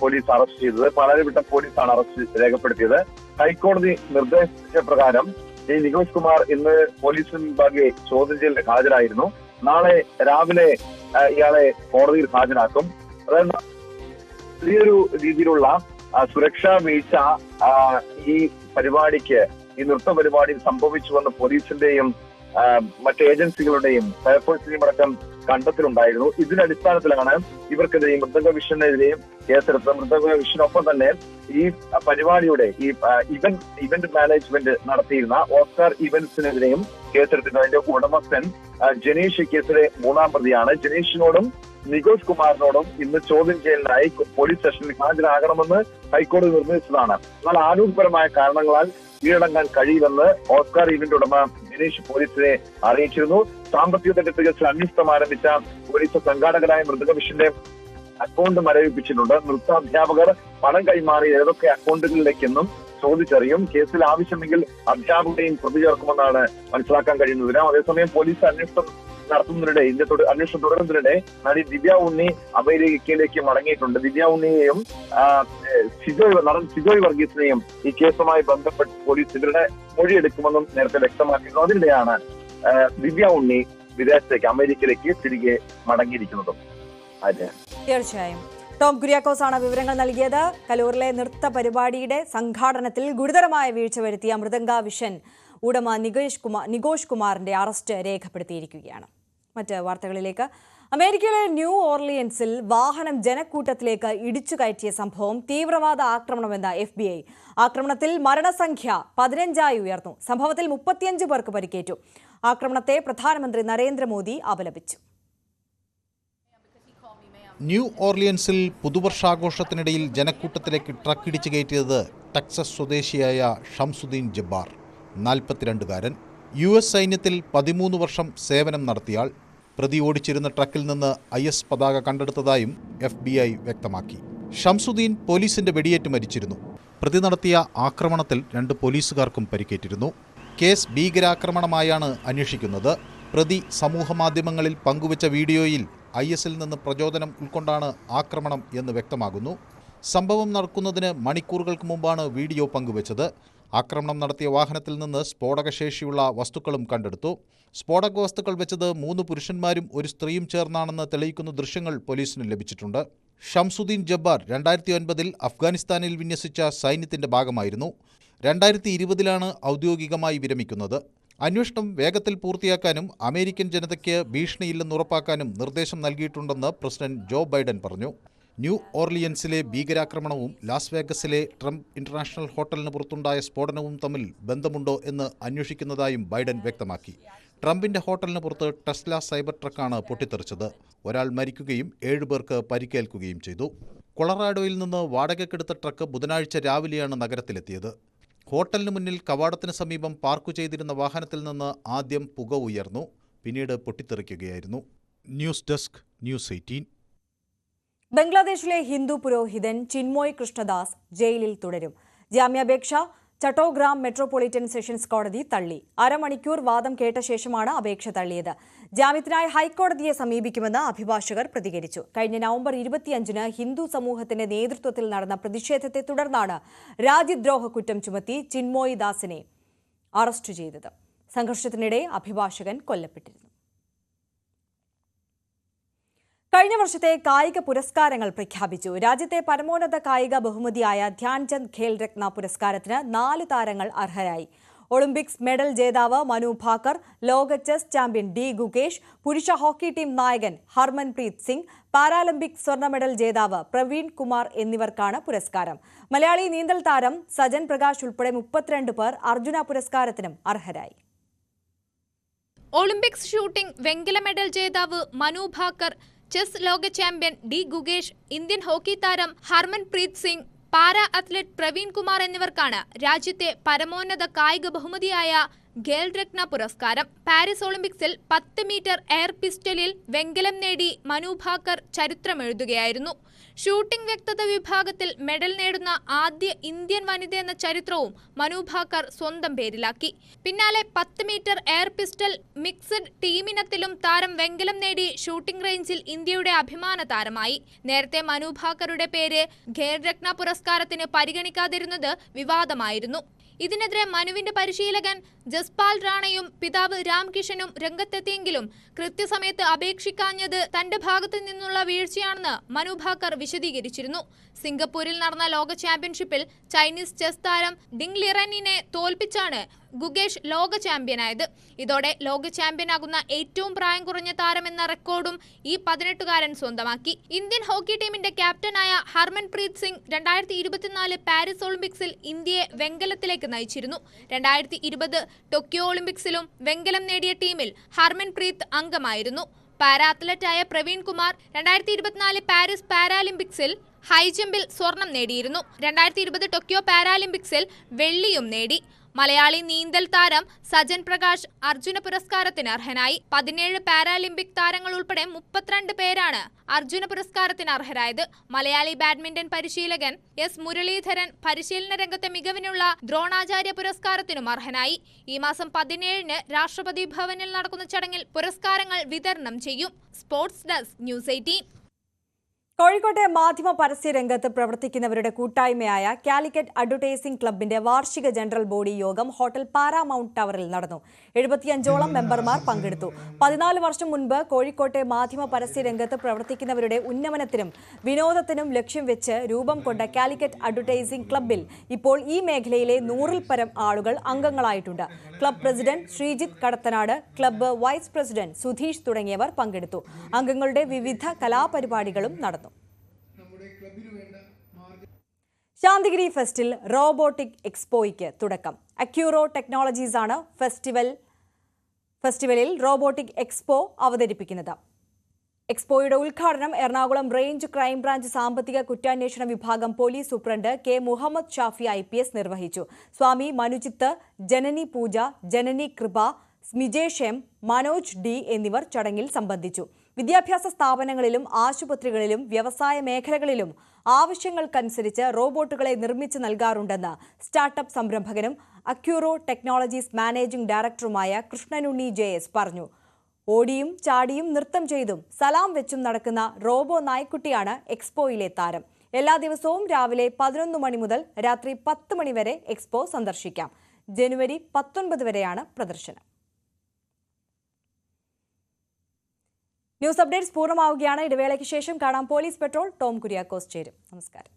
Speaker 22: പോലീസ് അറസ്റ്റ് ചെയ്തത്. പാലാരിവട്ടം പോലീസാണ് അറസ്റ്റ് രേഖപ്പെടുത്തിയത്. ഹൈക്കോടതി നിർദ്ദേശപ്രകാരം ഈ നികോഷ് കുമാർ ഇന്ന് പോലീസിന് മുമ്പാകെ ചോദ്യം ചെയ്യലിന് ഹാജരായിരുന്നു. നാളെ രാവിലെ ഇയാളെ കോടതിയിൽ ഹാജരാക്കും. അതായത് വലിയൊരു രീതിയിലുള്ള സുരക്ഷാ വീഴ്ച ഈ നൃത്ത പരിപാടിയിൽ സംഭവിച്ചുവെന്ന് പോലീസിന്റെയും മറ്റ് ഏജൻസികളുടെയും ഫയർഫോഴ്സിന്റെയും അടക്കം കണ്ടെത്തലുണ്ടായിരുന്നു. ഇതിന്റെ അടിസ്ഥാനത്തിലാണ് ഇവർക്കെതിരെയും മൃദംഗവിഷനെതിരെയും കേസെടുത്തത്. മൃദംഗവിഷനൊപ്പം തന്നെ ഈ പരിപാടിയുടെ ഇവന്റ് മാനേജ്മെന്റ് നടത്തിയിരുന്ന ഓസ്കാർ ഇവന്റ്സിനെതിരെയും കേസെടുത്തിട്ടുണ്ട്. അതിന്റെ ഉടമസ്ഥൻ ജനീഷ് കേസിലെ 3-ാം പ്രതിയാണ്. ജനീഷിനോടും നികോഷ് കുമാറിനോടും ഇന്ന് ചോദ്യം ചെയ്യലിനായി പോലീസ് സ്റ്റേഷനിൽ ഹാജരാകണമെന്ന് ഹൈക്കോടതി നിർദ്ദേശിച്ചതാണ്. എന്നാൽ ആരോഗ്യപരമായ കാരണങ്ങളാൽ കീഴടങ്ങാൻ കഴിയില്ലെന്ന് ഓസ്കാർ ഇവന്റ് ഉടമ ജനീഷ് പോലീസിനെ അറിയിച്ചിരുന്നു. സാമ്പത്തിക തട്ടിപ്പ് കേസിൽ അന്വേഷണം ആരംഭിച്ച പോലീസ് സംഘാടകരായ മൃദംഗവിഷന്റെ അക്കൗണ്ട് മരവിപ്പിച്ചിട്ടുണ്ട്. നൃത്താധ്യാപകർ പണം കൈമാറി ഏതൊക്കെ അക്കൗണ്ടുകളിലേക്കെന്നും ചോദിച്ചറിയും. കേസിൽ ആവശ്യമെങ്കിൽ അധ്യാപകരെയും പ്രതി ചേർക്കുമെന്നാണ് മനസ്സിലാക്കാൻ കഴിയുന്നത്. അതേസമയം പോലീസ് അന്വേഷണം നടത്തുന്നതിനിടെ അന്വേഷണം തുടരുന്നതിനിടെ നടി ദിവ്യ ഉണ്ണി അമേരിക്കയിലേക്ക് മടങ്ങിയിട്ടുണ്ട്. ദിവ്യ ഉണ്ണിയെയും നടൻ സിജോയ് വർഗീസിനെയും ഈ കേസുമായി ബന്ധപ്പെട്ട് പോലീസ് ഇവരുടെ മൊഴിയെടുക്കുമെന്നും നേരത്തെ വ്യക്തമാക്കിയിരുന്നു. അതിനിടെയാണ് ദിവ്യ ഉണ്ണി വിദേശത്തേക്ക് അമേരിക്കയിലേക്ക് തിരികെ മടങ്ങിയിരിക്കുന്നതും.
Speaker 1: തീർച്ചയായും ടോം കുര്യാക്കോസ് ആണ് വിവരങ്ങൾ നൽകിയത്. കലൂരിലെ നൃത്ത പരിപാടിയുടെ സംഘാടനത്തിൽ ഗുരുതരമായ വീഴ്ച വരുത്തിയ മൃദംഗ വിഷൻ ഉടമ നികോഷ് കുമാറിന്റെ അറസ്റ്റ് രേഖപ്പെടുത്തിയിരിക്കുകയാണ്. മറ്റ് വാർത്തകളിലേക്ക്. അമേരിക്കയിലെ ന്യൂ ഓർലിയൻസിൽ വാഹനം ജനക്കൂട്ടത്തിലേക്ക് ഇടിച്ചു കയറ്റിയ സംഭവം തീവ്രവാദ ആക്രമണമെന്ന FBI. ആക്രമണത്തിൽ മരണസംഖ്യ 15 ഉയർന്നു. സംഭവത്തിൽ 35 പേർക്ക് പരിക്കേറ്റു. ആക്രമണത്തെ പ്രധാനമന്ത്രി നരേന്ദ്രമോദി അപലപിച്ചു.
Speaker 2: ന്യൂ ഓർലിയൻസിൽ പുതുവർഷാഘോഷത്തിനിടയിൽ ജനക്കൂട്ടത്തിലേക്ക് ട്രക്കിടിച്ചു കയറ്റിയത് ടെക്സസ് സ്വദേശിയായ ഷംസുദ്ദീൻ ജബ്ബാർ, 42കാരൻ. US സൈന്യത്തിൽ 13 വർഷം സേവനം നടത്തിയാൾ. പ്രതി ഓടിച്ചിരുന്ന ട്രക്കിൽ നിന്ന് IS പതാക കണ്ടെടുത്തതായും FBI വ്യക്തമാക്കി. ഷംസുദ്ദീൻ പോലീസിന്റെ വെടിയേറ്റ് മരിച്ചിരുന്നു. പ്രതി നടത്തിയ ആക്രമണത്തിൽ 2 പോലീസുകാർക്കും പരിക്കേറ്റിരുന്നു. കേസ് ഭീകരാക്രമണമായാണ് അന്വേഷിക്കുന്നത്. പ്രതി സമൂഹമാധ്യമങ്ങളിൽ പങ്കുവച്ച വീഡിയോയിൽ ISൽ നിന്ന് പ്രചോദനം ഉൾക്കൊണ്ടാണ് ആക്രമണം എന്ന് വ്യക്തമാകുന്നു. സംഭവം നടക്കുന്നതിന് മണിക്കൂറുകൾക്ക് മുമ്പാണ് വീഡിയോ പങ്കുവച്ചത്. ആക്രമണം നടത്തിയ വാഹനത്തിൽ നിന്ന് സ്ഫോടകശേഷിയുള്ള വസ്തുക്കളും കണ്ടെടുത്തു. സ്ഫോടക വസ്തുക്കൾ വെച്ചത് 3 പുരുഷന്മാരും 1 സ്ത്രീയും ചേർന്നാണെന്ന് തെളിയിക്കുന്ന ദൃശ്യങ്ങൾ പോലീസിന് ലഭിച്ചിട്ടുണ്ട്. ഷംസുദ്ദീൻ ജബ്ബാർ 2009 അഫ്ഗാനിസ്ഥാനിൽ വിന്യസിച്ച സൈന്യത്തിന്റെ ഭാഗമായിരുന്നു. 2020 ഔദ്യോഗികമായി വിരമിക്കുന്നത്. അന്വേഷണം വേഗത്തിൽ പൂർത്തിയാക്കാനും അമേരിക്കൻ ജനതയ്ക്ക് ഭീഷണിയില്ലെന്ന് ഉറപ്പാക്കാനും നിർദ്ദേശം നൽകിയിട്ടുണ്ടെന്ന് പ്രസിഡന്റ് ജോ ബൈഡൻ പറഞ്ഞു. ന്യൂ ഓർലിയൻസിലെ ഭീകരാക്രമണവും ലാസ് വേഗസിലെ ട്രംപ് ഇന്റർനാഷണൽ ഹോട്ടലിന് പുറത്തുണ്ടായ സ്ഫോടനവും തമ്മിൽ ബന്ധമുണ്ടോ എന്ന് അന്വേഷിക്കുന്നതായും ബൈഡൻ വ്യക്തമാക്കി. ട്രംപിന്റെ ഹോട്ടലിന് പുറത്ത് ടെസ്ല സൈബർ ട്രക്കാണ് പൊട്ടിത്തെറിച്ചത്. ഒരാൾ മരിക്കുകയും 7 പേർക്ക് പരിക്കേൽക്കുകയും ചെയ്തു. കൊളറാഡോയിൽ നിന്ന് വാടകയ്ക്കെടുത്ത ട്രക്ക് ബുധനാഴ്ച രാവിലെയാണ് നഗരത്തിലെത്തിയത്. ഹോട്ടലിന് മുന്നിൽ കവാടത്തിന് സമീപം പാർക്ക് ചെയ്തിരുന്ന വാഹനത്തിൽ നിന്ന് ആദ്യം പുക ഉയർന്നു, പിന്നീട് പൊട്ടിത്തെറിക്കുകയായിരുന്നു. News desk, news 18.
Speaker 1: ബംഗ്ലാദേശിലെ ഹിന്ദു പുരോഹിതൻ ചിന്മോയ് കൃഷ്ണദാസ് ജയിലിൽ തുടരും. ജാമ്യാപേക്ഷ ചട്ടോഗ്രാം മെട്രോപൊളിറ്റൻ സെഷൻസ് കോടതി തള്ളി. അരമണിക്കൂർ വാദം കേട്ട ശേഷമാണ് അപേക്ഷ തള്ളിയത്. ജാമ്യത്തിനായി ഹൈക്കോടതിയെ സമീപിക്കുമെന്ന് അഭിഭാഷകർ പ്രതികരിച്ചു. കഴിഞ്ഞ നവംബർ 25 ഹിന്ദു സമൂഹത്തിന്റെ നേതൃത്വത്തിൽ നടന്ന പ്രതിഷേധത്തെ തുടർന്നാണ് രാജ്യദ്രോഹ കുറ്റം ചുമത്തി ചിന്മോയ് ദാസിനെ അറസ്റ്റ് ചെയ്തത്. സംഘർഷത്തിനിടെ അഭിഭാഷകൻ കൊല്ലപ്പെട്ടിരുന്നു. കഴിഞ്ഞ വർഷത്തെ കായിക പുരസ്കാരങ്ങൾ പ്രഖ്യാപിച്ചു. രാജ്യത്തെ പരമോന്നത കായിക ബഹുമതിയായ ധ്യാൻചന്ദ് ഖേൽ രത്ന പുരസ്കാരത്തിന് 4 താരങ്ങൾ അർഹരായി. ഒളിമ്പിക്സ് മെഡൽ ജേതാവ് മനു ഭാക്കർ, ലോക ചെസ് ചാമ്പ്യൻ ഡി ഗുകേഷ്, പുരുഷ ഹോക്കി ടീം നായകൻ ഹർമൻപ്രീത് സിംഗ്, പാരാലിമ്പിക് സ്വർണ്ണ മെഡൽ ജേതാവ് പ്രവീൺ കുമാർ എന്നിവർക്കാണ് പുരസ്കാരം. മലയാളി നീന്തൽ താരം സജൻ പ്രകാശ് ഉൾപ്പെടെ 32 പേർ അർജുന പുരസ്കാരത്തിനും അർഹരായി.
Speaker 3: ഒളിമ്പിക്സ് ഷൂട്ടിംഗ് വെങ്കല മെഡൽ ജേതാവ് മനു ഭാക്കർ, ചെസ് ലോക champion D Gukesh, Indian hockey താരം ഹർമൻപ്രീത് സിംഗ്, പാരാ അത്ലറ്റ് പ്രവീൺ കുമാർ എന്നിവർക്കാണ് രാജ്യത്തെ പരമോന്നത കായിക ബഹുമതിയായ ഖേൽ രത്ന പുരസ്കാരം. പാരീസ് ഒളിമ്പിക്സിൽ 10 മീറ്റർ എയർ പിസ്റ്റലിൽ വെങ്കലം നേടി മനു ഭാക്കർ ചരിത്രമെഴുതുകയായിരുന്നു. ഷൂട്ടിംഗ് വ്യക്തത വിഭാഗത്തിൽ മെഡൽ നേടുന്ന ആദ്യ ഇന്ത്യൻ വനിത എന്ന ചരിത്രവും മനു ഭാക്കർ സ്വന്തം പേരിലാക്കി. പിന്നാലെ 10 മീറ്റർ എയർ പിസ്റ്റൽ മിക്സഡ് ടീമിനത്തിലും താരം വെങ്കലം നേടി ഷൂട്ടിംഗ് റേഞ്ചിൽ ഇന്ത്യയുടെ അഭിമാന താരമായി. നേരത്തെ മനു ഭാക്കറുടെ പേര് ഖേൽ രത്ന പുരസ്കാരത്തിന് പരിഗണിക്കാതിരുന്നത് വിവാദമായിരുന്നു. ഇതിനെതിരെ മനുവിന്റെ പരിശീലകൻ ജസ്പാൽ റാണയും പിതാവ് രാംകിഷനും രംഗത്തെത്തിയെങ്കിലും കൃത്യസമയത്ത് അപേക്ഷിക്കാഞ്ഞത് തന്റെ ഭാഗത്തു നിന്നുള്ള വീഴ്ചയാണെന്ന് മനു ഭാക്കർ വിശദീകരിച്ചിരുന്നു. സിംഗപ്പൂരിൽ നടന്ന ലോക ചാമ്പ്യൻഷിപ്പിൽ ചൈനീസ് ചെസ് താരം ഡിങ് ലിറനിനെ തോൽപ്പിച്ചാണ് ഗുകേഷ് ലോക ചാമ്പ്യനായത്. ഇതോടെ ലോക ചാമ്പ്യനാകുന്ന ഏറ്റവും പ്രായം കുറഞ്ഞ താരമെന്ന റെക്കോർഡും ഈ 18കാരൻ സ്വന്തമാക്കി. ഇന്ത്യൻ ഹോക്കി ടീമിന്റെ ക്യാപ്റ്റനായ ഹർമൻപ്രീത് സിംഗ് 2024 പാരീസ് ഒളിമ്പിക്സിൽ ഇന്ത്യയെ വെങ്കലത്തിലേക്ക് നയിച്ചിരുന്നു. 2020 ടോക്കിയോ ഒളിമ്പിക്സിലും വെങ്കലം നേടിയ ടീമിൽ ഹർമൻപ്രീത് അംഗമായിരുന്നു. പാരാ അത്ലറ്റായ പ്രവീൺ കുമാർ 2024 പാരീസ് പാരാലിമ്പിക്സിൽ ഹൈജമ്പിൽ സ്വർണം നേടിയിരുന്നു. 2020 ടോക്കിയോ പാരാലിമ്പിക്സിൽ വെള്ളിയും നേടി. മലയാളി നീന്തൽ താരം സജൻ പ്രകാശ് അർജുന പുരസ്കാരത്തിന് അർഹനായി. 17 പാരാലിമ്പിക് താരങ്ങൾ ഉൾപ്പെടെ 32 പേരാണ് അർജുന പുരസ്കാരത്തിന് അർഹരായത്. മലയാളി ബാഡ്മിന്റൺ പരിശീലകൻ എസ് മുരളീധരൻ പരിശീലന രംഗത്തെ മികവിനുള്ള ദ്രോണാചാര്യ പുരസ്കാരത്തിനും അർഹനായി. ഈ മാസം 17-ന് രാഷ്ട്രപതി ഭവനിൽ നടക്കുന്ന ചടങ്ങിൽ പുരസ്കാരങ്ങൾ വിതരണം ചെയ്യും. Sports desk news 18.
Speaker 1: കോഴിക്കോട്ടെ മാധ്യമ പരസ്യ രംഗത്ത് പ്രവർത്തിക്കുന്നവരുടെ കൂട്ടായ്മയായ കാലിക്കറ്റ് അഡ്വർടൈസിംഗ് ക്ലബിന്റെ വാർഷിക ജനറൽ ബോഡി യോഗം ഹോട്ടൽ പാരാമൗണ്ട് ടവറിൽ നടന്നു. 75ഓളം മെമ്പർമാർ പങ്കെടുത്തു. 14 വർഷം മുൻപ് കോഴിക്കോട്ടെ മാധ്യമ പരസ്യ രംഗത്ത് പ്രവർത്തിക്കുന്നവരുടെ ഉന്നമനത്തിനും വിനോദത്തിനും ലക്ഷ്യം വെച്ച് രൂപം കൊണ്ട കാലിക്കറ്റ് അഡ്വർടൈസിംഗ് ക്ലബിൽ ഇപ്പോൾ ഈ മേഖലയിലെ 100-ൽ പരം ആളുകൾ അംഗങ്ങളായിട്ടുണ്ട്. Club president Sreejith Kadathanad, club vice president Sudheesh തുടങ്ങിയവർ പങ്കെടുത്തു. അംഗങ്ങളുടെ വിവിധ കലാപരിപാടികളും നടന്നു. ശാന്തിഗിരി ഫെസ്റ്റിൽ റോബോട്ടിക് എക്സ്പോയ്ക്ക് തുടക്കം. അക്യൂറോ ടെക്നോളജീസ് ആണ് ഫെസ്റ്റിവലിൽ റോബോട്ടിക് എക്സ്പോ അവതരിപ്പിക്കുന്നത്. എക്സ്പോയുടെ ഉദ്ഘാടനം എറണാകുളം റേഞ്ച് ക്രൈംബ്രാഞ്ച് സാമ്പത്തിക കുറ്റാന്വേഷണ വിഭാഗം police superintendent K Muhammad Shafi IPS നിർവഹിച്ചു. സ്വാമി മനുചിത്ത്, ജനനി പൂജ, ജനനി കൃപ, സ്മിജേഷ് M, മനോജ് D എന്നിവർ ചടങ്ങിൽ സംബന്ധിച്ചു. വിദ്യാഭ്യാസ സ്ഥാപനങ്ങളിലും ആശുപത്രികളിലും വ്യവസായ മേഖലകളിലും ആവശ്യങ്ങൾക്കനുസരിച്ച് റോബോട്ടുകളെ നിർമ്മിച്ചു നൽകാറുണ്ടെന്ന് സ്റ്റാർട്ടപ്പ് സംരംഭകനും അക്യൂറോ ടെക്നോളജീസ് മാനേജിംഗ് ഡയറക്ടറുമായ കൃഷ്ണനുണ്ണി JS പറഞ്ഞു. ഓടിയും ചാടിയും നൃത്തം ചെയ്തും സലാം വെച്ചും നടക്കുന്ന റോബോ നായ്ക്കുട്ടിയാണ് എക്സ്പോയിലെ താരം. എല്ലാ ദിവസവും രാവിലെ 11 മണി മുതൽ രാത്രി 10 മണി വരെ എക്സ്പോ സന്ദർശിക്കാം. ജനുവരി 19 വരെയാണ് പ്രദർശനം. ന്യൂസ് അപ്ഡേറ്റ്സ് പൂർണ്ണമാവുകയാണ്. ഇടവേളയ്ക്ക് ശേഷം കാണാം പോലീസ് പെട്രോൾ. ടോം കുര്യാക്കോസ് ചേരും. നമസ്കാരം.